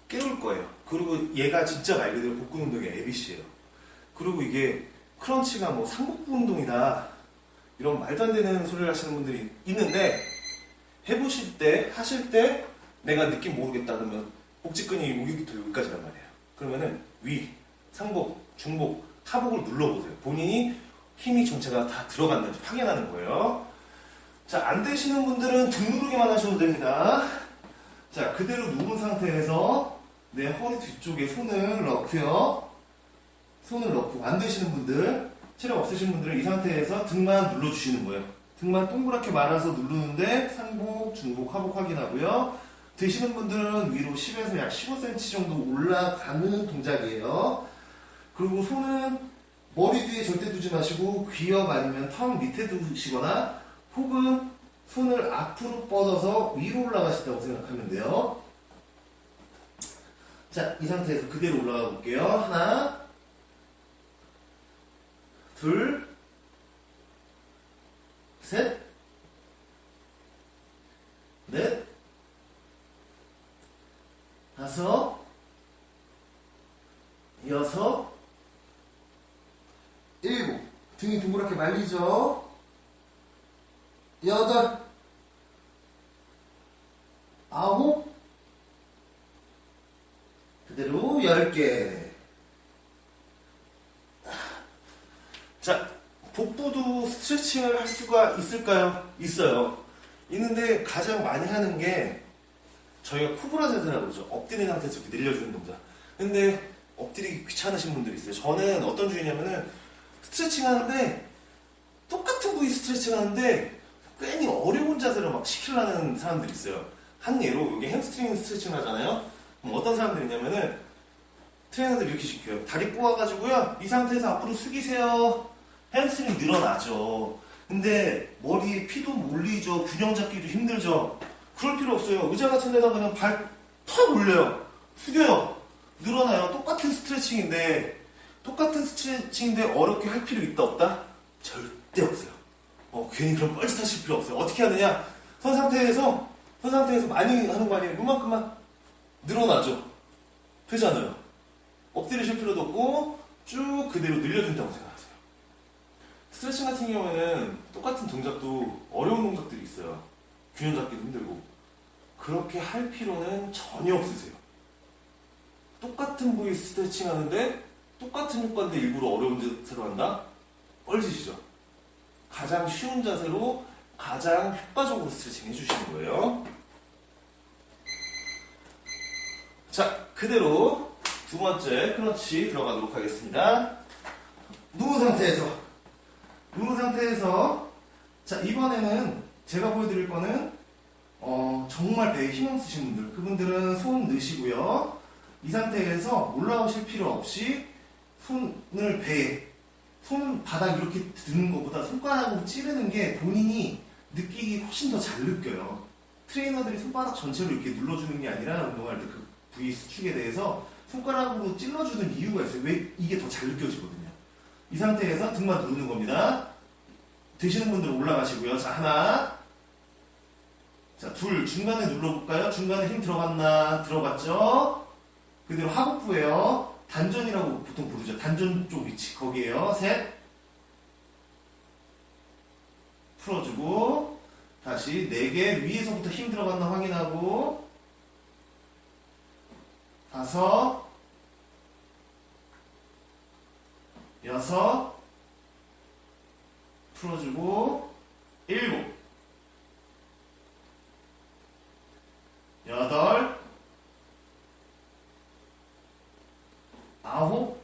깨울 거예요. 그리고 얘가 진짜 말 그대로 복근 운동의 ABC예요. 그리고 이게 크런치가 뭐 상복부 운동이다 이런 말도 안 되는 소리를 하시는 분들이 있는데 해보실 때 하실 때 내가 느낌 모르겠다 그러면 복직근이 여기부터 여기까지란 말이에요. 그러면은 위, 상복, 중복, 하복을 눌러보세요. 본인이 힘이 전체가 다 들어갔는지 확인하는 거예요. 자, 안 되시는 분들은 등 누르기만 하셔도 됩니다. 자, 그대로 누운 상태에서 내 허리 뒤쪽에 손을 넣고요. 손을 넣고 안 되시는 분들, 체력 없으신 분들은 이 상태에서 등만 눌러주시는 거예요. 등만 동그랗게 말아서 누르는데 상복, 중복, 하복 확인하고요. 되시는 분들은 위로 10에서 약 15cm 정도 올라가는 동작이에요. 그리고 손은 머리 뒤에 절대 두지 마시고 귀엽 아니면 턱 밑에 두시거나 혹은 손을 앞으로 뻗어서 위로 올라가신다고 생각하면 돼요. 자, 이 상태에서 그대로 올라가 볼게요. 하나, 둘, 셋, 넷, 다섯, 여섯, 일곱. 등이 동그랗게 말리죠? 여덟, 아홉, 그대로 10개. 자, 복부도 스트레칭을 할 수가 있을까요? 있어요. 있는데 가장 많이 하는 게 저희가 코브라 자세라고 그러죠. 엎드린 상태에서 이렇게 늘려주는 동작. 근데 엎드리기 귀찮으신 분들이 있어요. 저는 어떤 주의냐면은 스트레칭 하는데 똑같은 부위 스트레칭 하는데 괜히 어려운 자세로 막 시키려는 사람들이 있어요. 한 예로 이게 햄스트링 스트레칭 하잖아요. 어떤 사람들이 있냐면은 트레이너들이 이렇게 시켜요. 다리 꼬아가지고요. 이 상태에서 앞으로 숙이세요. 햄스트링 늘어나죠. 근데 머리에 피도 몰리죠. 균형 잡기도 힘들죠. 그럴 필요 없어요. 의자 같은 데다 그냥 발 턱 올려요. 숙여요. 늘어나요. 똑같은 스트레칭인데 어렵게 할 필요 있다 없다? 절대 없어요. 괜히 그런 뻘짓하실 필요 없어요. 어떻게 하느냐? 선 상태에서 많이 하는 거 아니에요. 요만큼만 늘어나죠. 되잖아요. 엎드리실 필요도 없고 쭉 그대로 늘려준다고 생각하세요. 스트레칭 같은 경우에는 똑같은 동작도 어려운 동작들이 있어요. 균형 잡기도 힘들고 그렇게 할 필요는 전혀 없으세요. 똑같은 부위 스트레칭 하는데 똑같은 효과인데 일부러 어려운 자세로 한다? 뻘짓이죠. 가장 쉬운 자세로 가장 효과적으로 스트레칭 해주시는 거예요. 자, 그대로 두 번째 크런치 들어가도록 하겠습니다. 누운 상태에서 자, 이번에는 제가 보여드릴 거는 정말 배에 힘 쓰신 분들, 그분들은 손 넣으시고요. 이 상태에서 올라오실 필요 없이 손을 배에, 손 바닥 이렇게 드는 것보다 손가락으로 찌르는 게 본인이 느끼기 훨씬 더 잘 느껴요. 트레이너들이 손바닥 전체로 이렇게 눌러주는 게 아니라 운동할 때 그 부위 수축에 대해서 손가락으로 찔러주는 이유가 있어요. 왜 이게 더 잘 느껴지거든요. 이 상태에서 등만 누르는 겁니다. 되시는 분들 올라가시고요. 자, 하나, 자, 둘, 중간에 눌러볼까요? 중간에 힘 들어갔나? 들어갔죠? 그대로 하복부예요. 단전이라고 보통 부르죠. 단전 쪽 위치 거기에요. 셋, 풀어주고 다시 4개 위에서부터 힘 들어갔나 확인하고 5 6 풀어주고 7 8 9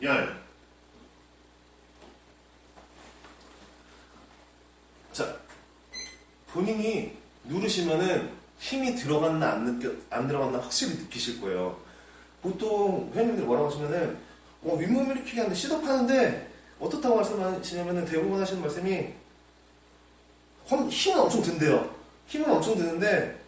10 자, 본인이 누르시면은 힘이 들어갔나 안 들어갔나 확실히 느끼실 거예요. 보통 회원님들 뭐라고 하시면은 윗몸 일으키기 하는데 시도업 하는데 어떻다고 말씀하시냐면은 대부분 하시는 말씀이 힘은 엄청 든대요. 힘은 엄청 드는데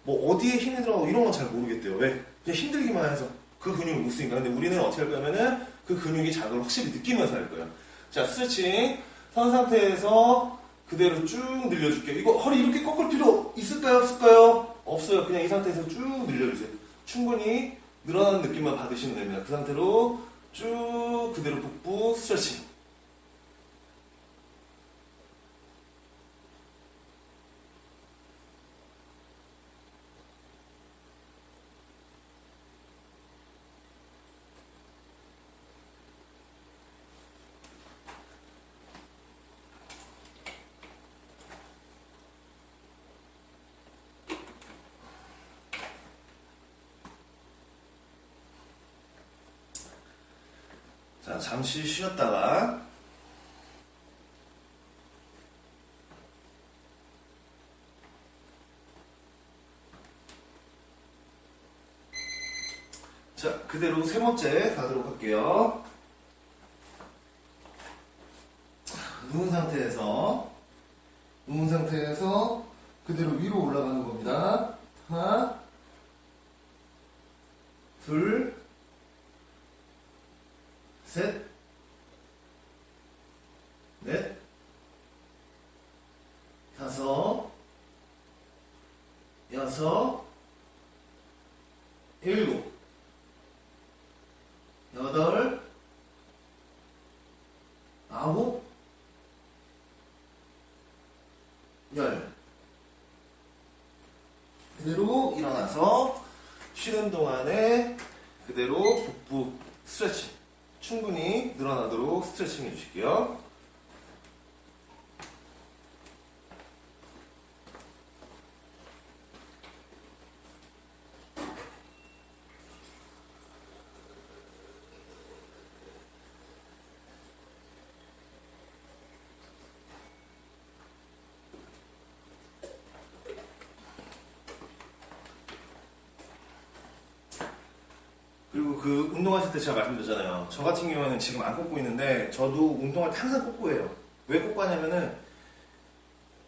뭐 어디에 힘이 들어가고 이런 건 잘 모르겠대요. 왜? 그냥 힘들기만 해서 그 근육을 못 쓰니까. 근데 우리는 어떻게 할 거냐면은 그 근육이 자극을 확실히 느끼면서 할 거예요. 자, 스트레칭 선 상태에서 그대로 쭉 늘려줄게요. 이거 허리 이렇게 꺾을 필요 있을까요? 없을까요? 없어요. 그냥 이 상태에서 쭉 늘려주세요. 충분히 늘어나는 느낌만 받으시면 됩니다. 그 상태로 쭉 그대로 복부 스트레칭. 자, 잠시 쉬었다가 자, 그대로 세 번째 가도록 할게요. 누운 상태에서 그대로 위로 올라가는 겁니다. 하나, 둘, 셋, 넷, 다섯, 여섯, 일곱, 여덟, 아홉, 열. 그대로 일어나서 쉬는 동안에 그대로 복부 스트레칭 충분히 늘어나도록 스트레칭 해주실게요. 그리고 그 운동하실 때 제가 말씀드렸잖아요. 저 같은 경우에는 지금 안 꽂고 있는데 저도 운동할 때 항상 꽂고 해요. 왜 꽂고 하냐면은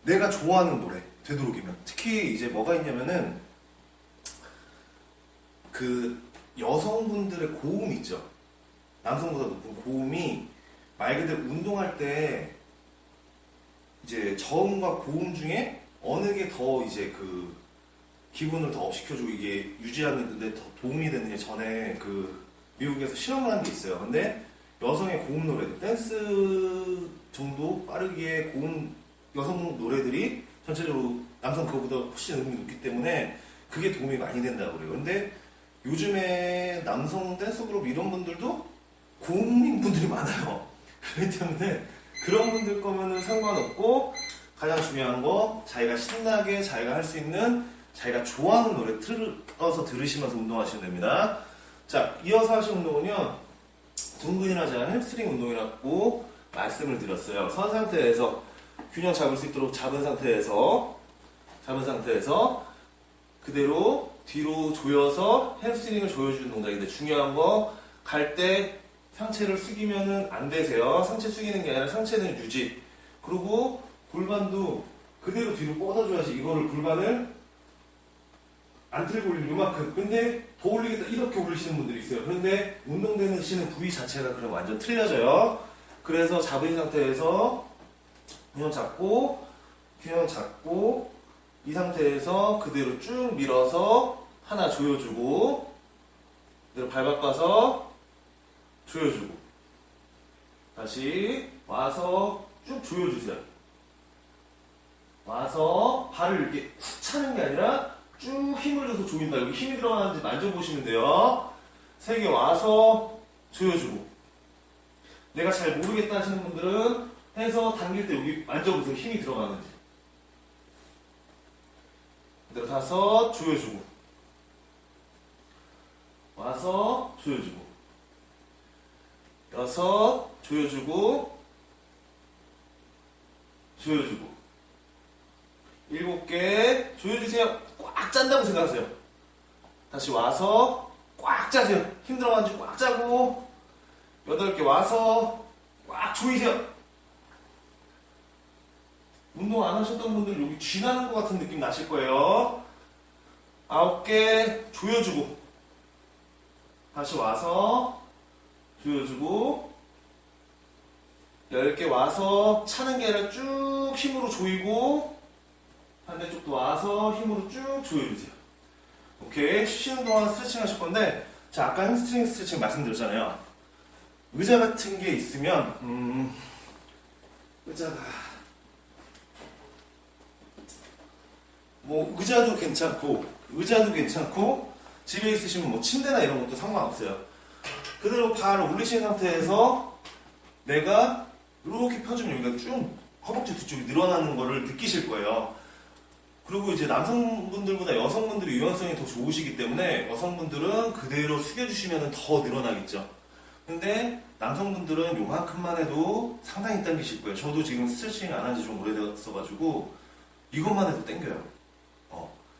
내가 좋아하는 노래 되도록이면 특히 이제 뭐가 있냐면은 그 여성분들의 고음 있죠. 남성보다 높은 고음이 말 그대로 운동할 때 이제 저음과 고음 중에 어느 게 더 이제 그 기분을 더 업시켜주고 이게 유지하는 데 더 도움이 되는 게 전에 그 미국에서 실험을 한 게 있어요. 근데 여성의 고음 노래들, 댄스 정도 빠르기에 고음 여성 노래들이 전체적으로 남성 그거보다 훨씬 음이 높기 때문에 그게 도움이 많이 된다고 그래요. 근데 요즘에 남성 댄스 그룹 이런 분들도 고음인 분들이 많아요. 그렇기 때문에 그런 분들 거면은 상관없고 가장 중요한 거 자기가 신나게 자기가 할 수 있는 자기가 좋아하는 노래 틀어서 들으시면서 운동하시면 됩니다. 자, 이어서 하실 운동은요, 둥근이나 제가 햄스트링 운동이라고 말씀을 드렸어요. 선 상태에서 균형 잡을 수 있도록 잡은 상태에서 그대로 뒤로 조여서 햄스트링을 조여주는 동작인데 중요한 거 갈 때 상체를 숙이면은 안 되세요. 상체 숙이는 게 아니라 상체는 유지. 그리고 골반도 그대로 뒤로 뻗어줘야지. 이거를 골반을 안 들고 올리는 요만큼. 근데 더 올리겠다 이렇게 올리시는 분들이 있어요. 그런데 운동되시는 부위 자체가 그럼 완전 틀려져요. 그래서 잡은 상태에서 균형 잡고 이 상태에서 그대로 쭉 밀어서 하나 조여주고 그대로 발 바꿔서 조여주고 다시 와서 쭉 조여주세요. 와서 발을 이렇게 훅 차는 게 아니라 쭉 힘을 줘서 조인다. 여기 힘이 들어가는지 만져보시면 돼요. 3개 와서 조여주고. 내가 잘 모르겠다 하시는 분들은 해서 당길 때 여기 만져보세요. 힘이 들어가는지. 그대로 5 조여주고. 와서 조여주고. 6 조여주고. 조여주고. 7개 조여주세요. 꽉 짠다고 생각하세요. 다시 와서 꽉 짜세요. 힘 들어가는지 꽉 짜고. 8개 와서 꽉 조이세요. 운동 안 하셨던 분들 여기 쥐나는 것 같은 느낌 나실 거예요. 9개 조여주고. 다시 와서 조여주고. 10개 와서 차는 게 아니라 쭉 힘으로 조이고. 반대쪽도 와서 힘으로 쭉 조여주세요. 오케이. 쉬는 동안 스트레칭 하실 건데, 자, 아까 햄스트링 스트레칭 말씀드렸잖아요. 의자 같은 게 있으면, 의자가, 뭐, 의자도 괜찮고, 집에 있으시면 뭐, 침대나 이런 것도 상관없어요. 그대로 발을 올리신 상태에서 내가 이렇게 펴주면 여기가 쭉 허벅지 뒤쪽이 늘어나는 거를 느끼실 거예요. 그리고 이제 남성분들보다 여성분들이 유연성이 더 좋으시기 때문에 여성분들은 그대로 숙여주시면 더 늘어나겠죠. 근데 남성분들은 요만큼만 해도 상당히 당기실 거예요. 저도 지금 스트레칭 안 한 지 좀 오래되었어가지고 이것만 해도 당겨요.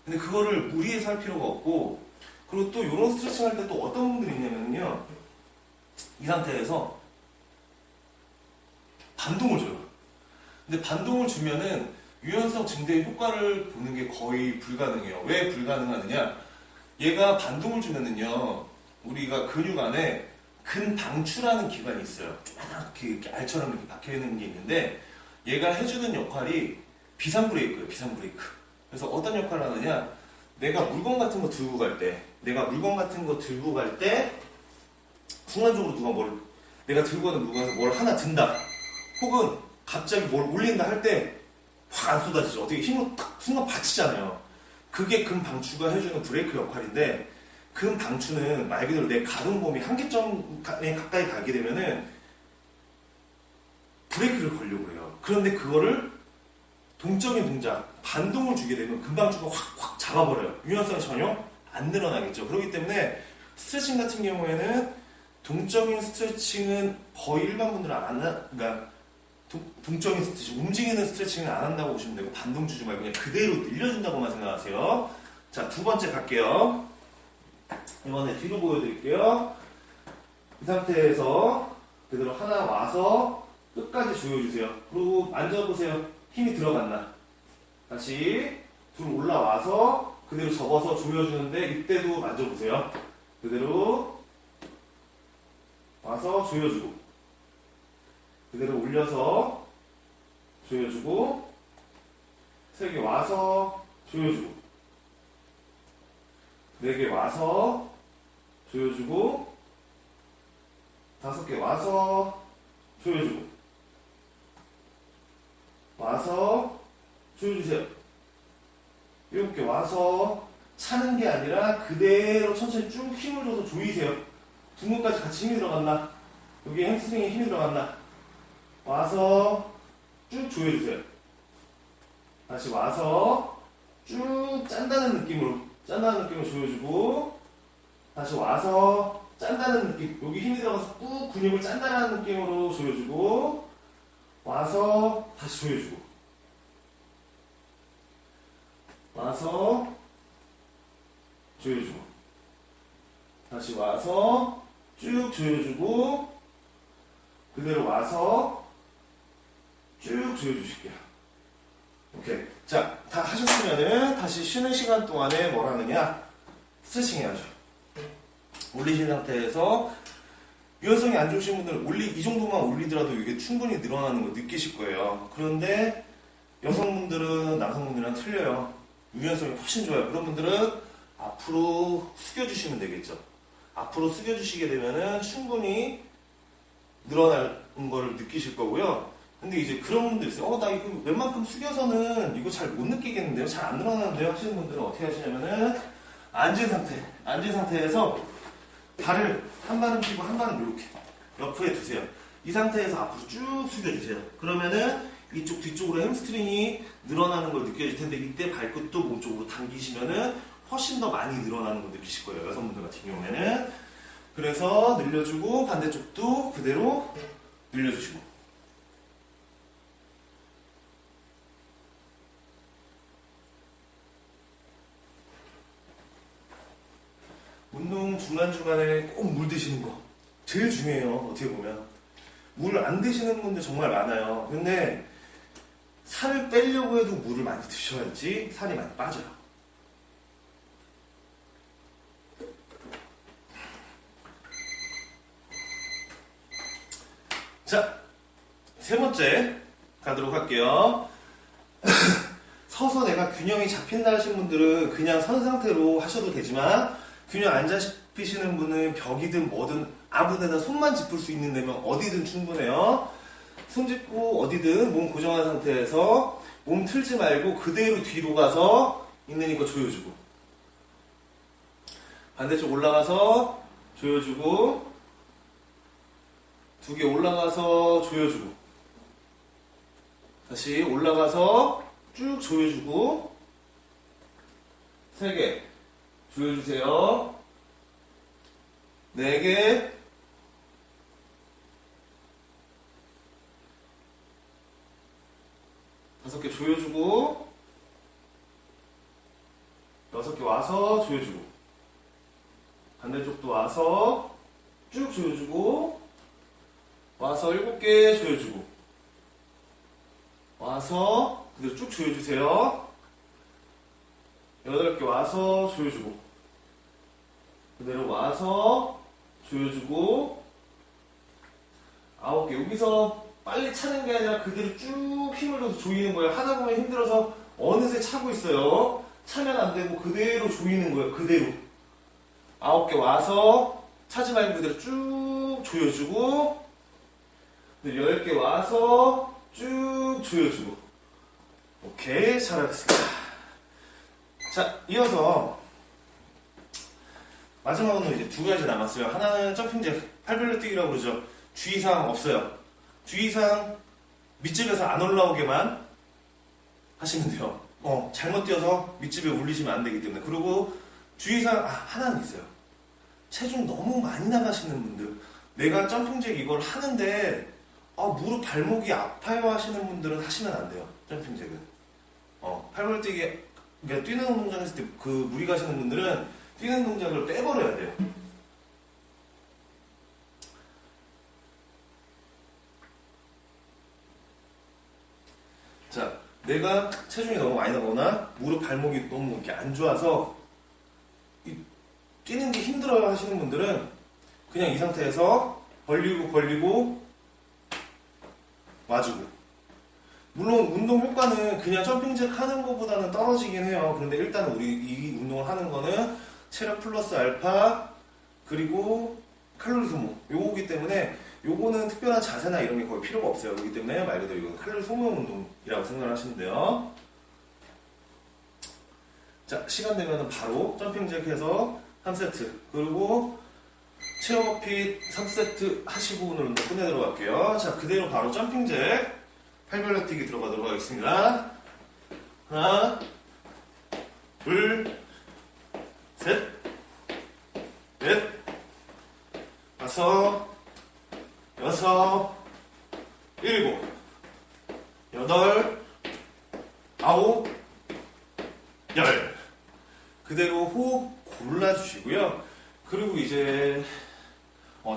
근데 그거를 무리해서 할 필요가 없고, 그리고 또 이런 스트레칭 할 때 또 어떤 분들이 있냐면요, 이 상태에서 반동을 줘요. 근데 반동을 주면은 유연성 증대의 효과를 보는 게 거의 불가능해요. 왜 불가능하느냐? 얘가 반동을 주면은요, 우리가 근육 안에 근방추라는 기관이 있어요. 조그맣게 이렇게 알처럼 이렇게 박혀 있는 게 있는데, 얘가 해주는 역할이 비상 브레이크예요. 비상 브레이크. 그래서 어떤 역할을 하느냐? 내가 물건 같은 거 들고 갈 때, 순간적으로 내가 들고 가는 물건에서 뭘 하나 든다, 혹은 갑자기 뭘 올린다 할 때 확 안 쏟아지죠. 어떻게 힘으로 딱 순간 받치잖아요. 그게 근방추가 해주는 브레이크 역할인데, 근방추는 말 그대로 내 가동범위 한계점에 가까이 가게 되면은 브레이크를 걸려고 해요. 그런데 그거를 동적인 동작, 반동을 주게 되면 근방추가 확 잡아버려요. 유연성이 전혀 안 늘어나겠죠. 그렇기 때문에 스트레칭 같은 경우에는 동적인 스트레칭은 거의 일반 분들은 안 한다. 그러니까 동적인 스트레칭, 움직이는 스트레칭은 안 한다고 보시면 되고, 반동 주지 말고 그냥 그대로 늘려준다고만 생각하세요. 자, 2번째 갈게요. 이번에 뒤로 보여드릴게요. 이 상태에서 그대로 하나 와서 끝까지 조여주세요. 그리고 만져보세요. 힘이 들어갔나? 다시 둘 올라와서 그대로 접어서 조여주는데, 이때도 만져보세요. 그대로 와서 조여주고, 그대로 올려서 조여주고, 3개 와서 조여주고, 4개 와서 조여주고, 5개 와서 조여주고, 와서 조여주세요. 7개 와서 차는 게 아니라 그대로 천천히 쭉 힘을 줘서 조이세요. 둥근까지 같이 힘이 들어갔나? 여기 햄스트링에 힘이 들어갔나? 와서 쭉 조여주세요. 다시 와서 쭉 짠다는 느낌으로 조여주고, 다시 와서 짠다는 느낌, 여기 힘이 들어가서 꾹 근육을 짠다는 느낌으로 조여주고, 와서 다시 조여주고, 와서 조여주고, 다시 와서 쭉 조여주고, 그대로 와서 쭉 조여주실게요. 오케이. 자, 다 하셨으면은 다시 쉬는 시간 동안에 뭘 하느냐? 스트레칭 해야죠. 올리신 상태에서 유연성이 안 좋으신 분들은 이 정도만 올리더라도 이게 충분히 늘어나는 거 느끼실 거예요. 그런데 여성분들은 남성분들이랑 틀려요. 유연성이 훨씬 좋아요. 그런 분들은 앞으로 숙여주시면 되겠죠. 앞으로 숙여주시게 되면은 충분히 늘어나는 거를 느끼실 거고요. 근데 이제 그런 분들 있어요. 나 이거 웬만큼 숙여서는 이거 잘 못 느끼겠는데요? 잘 안 늘어나는데요? 하시는 분들은 어떻게 하시냐면은 앉은 상태에서 발을 한 발은 펴고 한 발은 이렇게 옆에 두세요. 이 상태에서 앞으로 쭉 숙여주세요. 그러면은 이쪽 뒤쪽으로 햄스트링이 늘어나는 걸 느껴질 텐데 이때 발끝도 몸쪽으로 당기시면은 훨씬 더 많이 늘어나는 걸 느끼실 거예요. 여성분들 같은 경우에는. 그래서 늘려주고 반대쪽도 그대로 늘려주시고. 운동 중간중간에 꼭 물 드시는 거 제일 중요해요. 어떻게 보면 물 안 드시는 분들 정말 많아요. 근데 살을 빼려고 해도 물을 많이 드셔야지 살이 많이 빠져요. 자, 세 번째 가도록 할게요. 서서 내가 균형이 잡힌다 하신 분들은 그냥 선 상태로 하셔도 되지만 균형 안 잡히시는 분은 벽이든 뭐든 아무 데나 손만 짚을 수 있는 데면 어디든 충분해요. 손 짚고 어디든 몸 고정한 상태에서 몸 틀지 말고 그대로 뒤로 가서 있는 이거 조여주고 반대쪽 올라가서 조여주고 두 개 올라가서 조여주고 다시 올라가서 쭉 조여주고 세 개 조여주세요. 네 개 다섯 개 조여주고 여섯 개 와서 조여주고 반대쪽도 와서 쭉 조여주고 와서 일곱 개 조여주고 와서 그대로 쭉 조여주세요. 여덟 개 와서 조여주고 그대로 와서 조여주고 아홉 개 여기서 빨리 차는 게 아니라 그대로 쭉 힘을 줘서 조이는 거예요. 하다 보면 힘들어서 어느새 차고 있어요. 차면 안 되고 그대로 조이는 거예요. 그대로 아홉 개 와서 차지 말고 그대로 쭉 조여주고 10개 와서 쭉 조여주고 오케이 잘하셨습니다. 자 이어서 마지막으로 이제 두 가지 남았어요. 하나는 점핑잭 팔별로 뛰기라고 그러죠. 주의사항 없어요. 주의사항 밑집에서 안 올라오게만 하시면 돼요. 잘못 뛰어서 밑집에 올리시면 안 되기 때문에. 그리고 주의사항 하나는 있어요. 체중 너무 많이 나가시는 분들 내가 점핑잭 이걸 하는데 무릎 발목이 아파요 하시는 분들은 하시면 안 돼요. 점핑잭은 팔벌 뛰기 그러니까 뛰는 동작 했을 때 그 무리 가시는 분들은 뛰는 동작을 빼버려야 돼요. 자, 내가 체중이 너무 많이 나거나 무릎 발목이 너무 이렇게 안 좋아서 뛰는 게 힘들어요 하시는 분들은 그냥 이 상태에서 벌리고 와주고 물론 운동 효과는 그냥 점핑잭 하는 것보다는 떨어지긴 해요. 그런데 일단 우리 이 운동을 하는 거는 체력 플러스 알파 그리고 칼로리 소모 요거기 때문에 요거는 특별한 자세나 이런 게 거의 필요가 없어요. 그렇기 때문에 말 그대로 이건 칼로리 소모 운동이라고 생각을 하시면 돼요. 자 시간 되면 바로 점핑잭 해서 3세트 그리고 체어머핏 3세트 하시고 오늘 운동 끝내도록 할게요. 자 그대로 바로 점핑잭 팔별로 뛰기 들어가도록 하겠습니다. 하나 둘 셋 넷 다섯 여섯 일곱 여덟 아홉 열 그대로 호흡 골라주시고요. 그리고 이제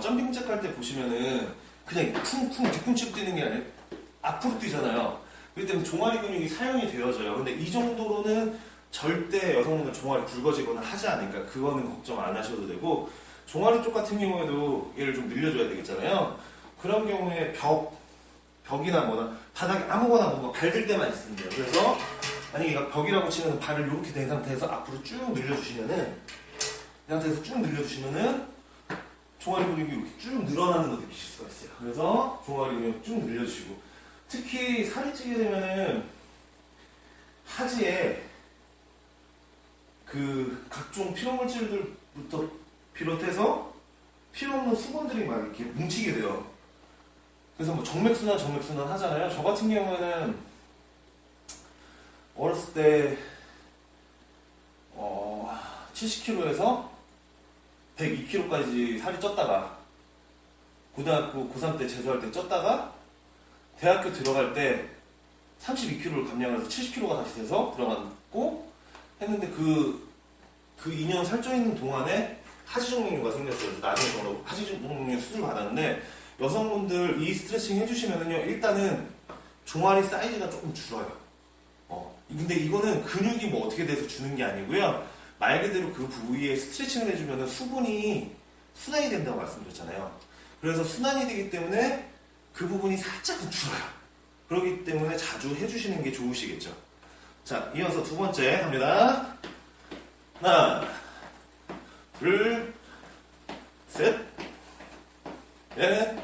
점핑잭 할 때 보시면은 그냥 쿵쿵 뒤꿈치로 뛰는 게 아니라 앞으로 뛰잖아요. 그렇기 때문에 종아리 근육이 사용이 되어져요. 근데 이 정도로는 절대 여성분들 종아리 굵어지거나 하지 않으니까 그거는 걱정 안 하셔도 되고 종아리 쪽 같은 경우에도 얘를 좀 늘려줘야 되겠잖아요. 그런 경우에 벽이나 뭐나 바닥에 아무거나 뭔가 밟을 때만 있으면 돼요. 그래서 만약에 이거 벽이라고 치면 발을 이렇게 된 상태에서 앞으로 쭉 늘려주시면은 이 상태에서 쭉 늘려주시면은 종아리 근육이 이렇게 쭉 늘어나는 거 느끼실 수가 있어요. 그래서 종아리 근육 쭉 늘려주시고, 특히 살이 찌게 되면은 하지에 그 각종 피로물질들부터 비롯해서 필요 없는 수분들이 막 이렇게 뭉치게 돼요. 그래서 뭐 정맥순환 하잖아요. 저 같은 경우에는 어렸을 때 70kg에서 102kg까지 살이 쪘다가, 고등학교 고3 때 재수할 때 쪘다가 대학교 들어갈 때 32kg를 감량을 해서 70kg가 다시 돼서 들어갔고 했는데, 그 2년 살쪄 있는 동안에 하지정맥류가 생겼어요. 그래서 나중에 저는 하지정맥류 수술 받았는데, 여성분들 이 스트레칭 해주시면은요, 일단은 종아리 사이즈가 조금 줄어요. 근데 이거는 근육이 뭐 어떻게 돼서 주는 게 아니고요, 말 그대로 그 부위에 스트레칭을 해주면은 수분이 순환이 된다고 말씀드렸잖아요. 그래서 순환이 되기 때문에 그 부분이 살짝은 줄어요. 그렇기 때문에 자주 해주시는 게 좋으시겠죠. 자, 이어서 두 번째 갑니다. 하나, 둘, 셋, 넷,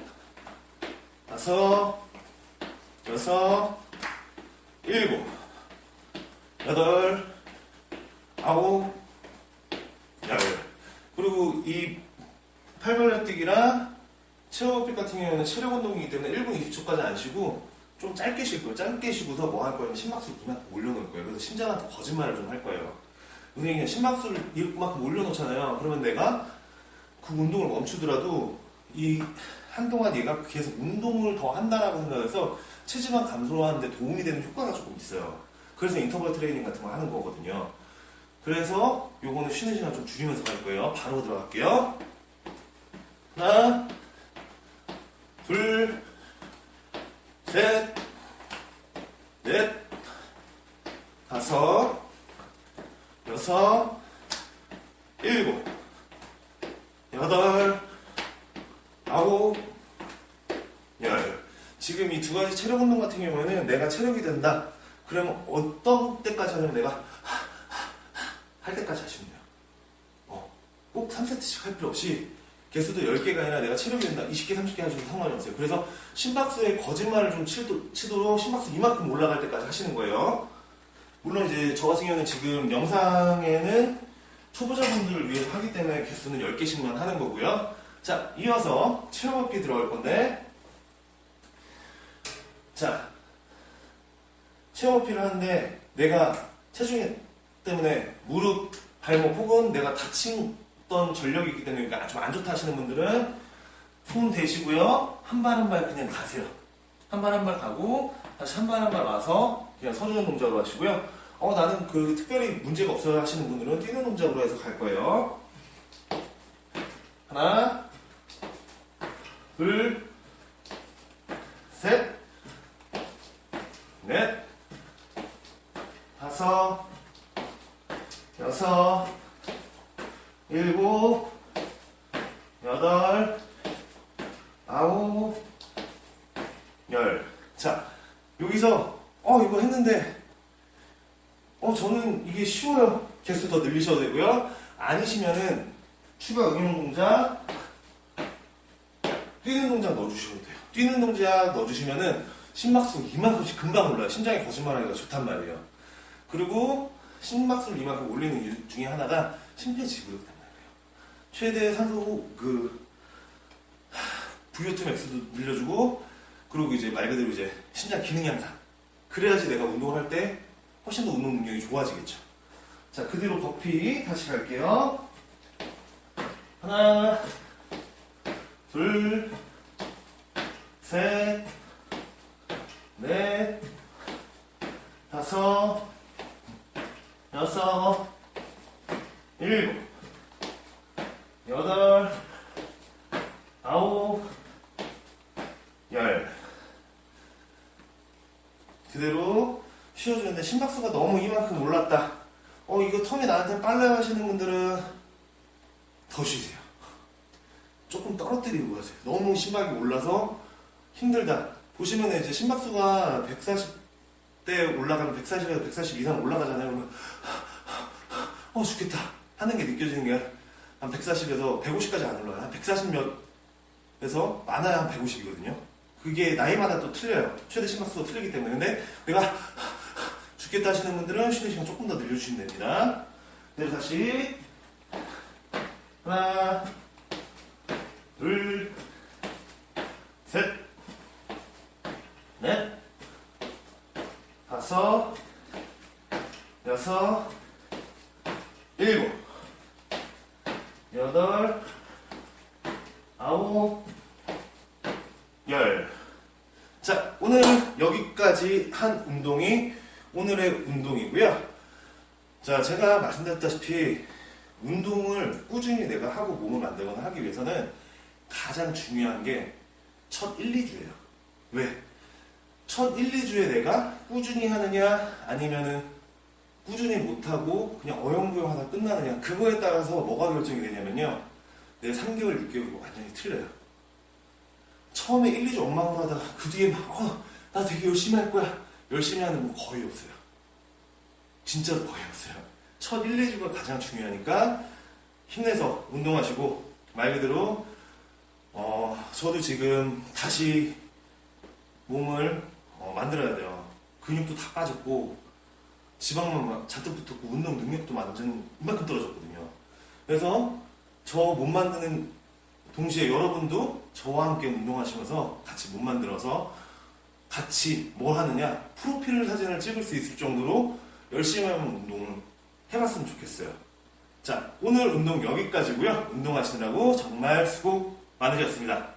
다섯, 여섯, 일곱, 여덟, 아홉, 열. 그리고 이 팔벌려 뛰기랑 체어업빛 같은 경우는 체력 운동이기 때문에 1분 20초까지 안 쉬고 좀 짧게 쉴 거예요. 짧게 쉬고서 뭐 할 거냐면 심박수를 이만큼 올려놓을 거예요. 그래서 심장한테 거짓말을 좀 할 거예요. 선생님, 심박수를 이만큼 올려놓잖아요. 그러면 내가 그 운동을 멈추더라도 이 한동안 얘가 계속 운동을 더 한다라고 생각해서 체지방 감소하는 데 도움이 되는 효과가 조금 있어요. 그래서 인터벌 트레이닝 같은 거 하는 거거든요. 그래서 요거는 쉬는 시간 좀 줄이면서 갈 거예요. 바로 들어갈게요. 하나, 둘, 셋, 넷, 다섯, 여섯, 일곱, 여덟, 아홉, 열. 지금 이 두 가지 체력 운동 같은 경우에는 내가 체력이 된다. 그러면 어떤 때까지 하냐면 내가 할 때까지 하시면 돼요. 꼭 3세트씩 할 필요 없이 개수도 10개가 아니라 내가 체력이 된다. 20개, 30개 하셔도 상관이 없어요. 그래서 심박수에 거짓말을 좀 치도록 심박수 이만큼 올라갈 때까지 하시는 거예요. 물론 이제 저 같은 경우는 지금 영상에는 초보자분들을 위해서 하기 때문에 개수는 10개씩만 하는 거고요. 자, 이어서 체어업기 들어갈 건데, 자, 체어업기를 하는데 내가 체중 때문에 무릎, 발목 혹은 내가 다쳤던 전력이 있기 때문에 그러니까 좀 안 좋다 하시는 분들은 손 대시고요. 한 발 한 발 그냥 가세요. 한 발 한 발 가고 다시 한 발 한 발 와서 그냥 서주는 동작으로 하시고요. 나는 그 특별히 문제가 없어요 하시는 분들은 뛰는 동작으로 해서 갈 거예요. 하나, 둘, 셋, 넷, 다섯, 여섯, 일곱, 여덟, 아홉, 열. 자, 여기서 이거 했는데 저는 이게 쉬워요. 개수 더 늘리셔도 되고요. 아니시면은 추가 응용 동작, 뛰는 동작 넣어주셔도 돼요. 뛰는 동작 넣어주시면은 심박수 이만큼씩 금방 올라요. 심장이 거짓말하기가 좋단 말이에요. 그리고 심박수를 이만큼 올리는 이유 중에 하나가 심폐지구력 때문이에요. 최대 산소 VO2 max도 늘려주고, 그리고 이제 말 그대로 이제 심장 기능 향상. 그래야지 내가 운동을 할 때 훨씬 더 운동 능력이 좋아지겠죠. 자, 그대로 버피 다시 갈게요. 하나, 둘, 셋, 넷, 다섯, 여섯, 일곱, 여덟, 아홉, 열. 그대로 쉬어주는데 심박수가 너무 이만큼 올랐다. 이거 텀이 나한테 빨라 하시는 분들은 더 쉬세요. 조금 떨어뜨리고 가세요. 너무 심박이 올라서 힘들다. 보시면 이제 심박수가 140대 올라가면 140에서 140 이상 올라가잖아요. 그러면 죽겠다 하는 게 느껴지는 게 한 140에서 150까지 안 올라요. 한 140 몇에서 많아야 한 150이거든요. 그게 나이마다 또 틀려요. 최대 심박수가 틀리기 때문에. 근데 내가 죽겠다 하시는 분들은 쉬는 시간 조금 더 늘려주시면 됩니다. 네, 다시 하나, 둘, 셋, 넷, 다섯, 여섯, 일곱, 여덟, 아홉, 열. 자, 오늘 여기까지 한 운동이 오늘의 운동이고요. 자, 제가 말씀드렸다시피 운동을 꾸준히 내가 하고 몸을 만들거나 하기 위해서는 가장 중요한 게 첫 1, 2주예요. 왜? 첫 1, 2주에 내가 꾸준히 하느냐 아니면은 꾸준히 못하고 그냥 어영부영 하다 끝나느냐, 그거에 따라서 뭐가 결정이 되냐면요, 내 3개월, 6개월이 완전히 틀려요. 처음에 1, 2주 엉망으로 하다가 그 뒤에 막 나 되게 열심히 할 거야, 열심히 하는 분 거의 없어요. 진짜로 거의 없어요. 첫 1, 2주가 가장 중요하니까 힘내서 운동하시고, 말 그대로 저도 지금 다시 몸을 만들어야 돼요. 근육도 다 빠졌고 지방만 막 잔뜩 붙었고 운동 능력도 완전 이만큼 떨어졌거든요. 그래서 저 몸 만드는 동시에 여러분도 저와 함께 운동하시면서 같이 몸 만들어서 같이 뭘 하느냐, 프로필 사진을 찍을 수 있을 정도로 열심히 하는 운동을 해봤으면 좋겠어요. 자, 오늘 운동 여기까지고요. 운동하시느라고 정말 수고 많으셨습니다.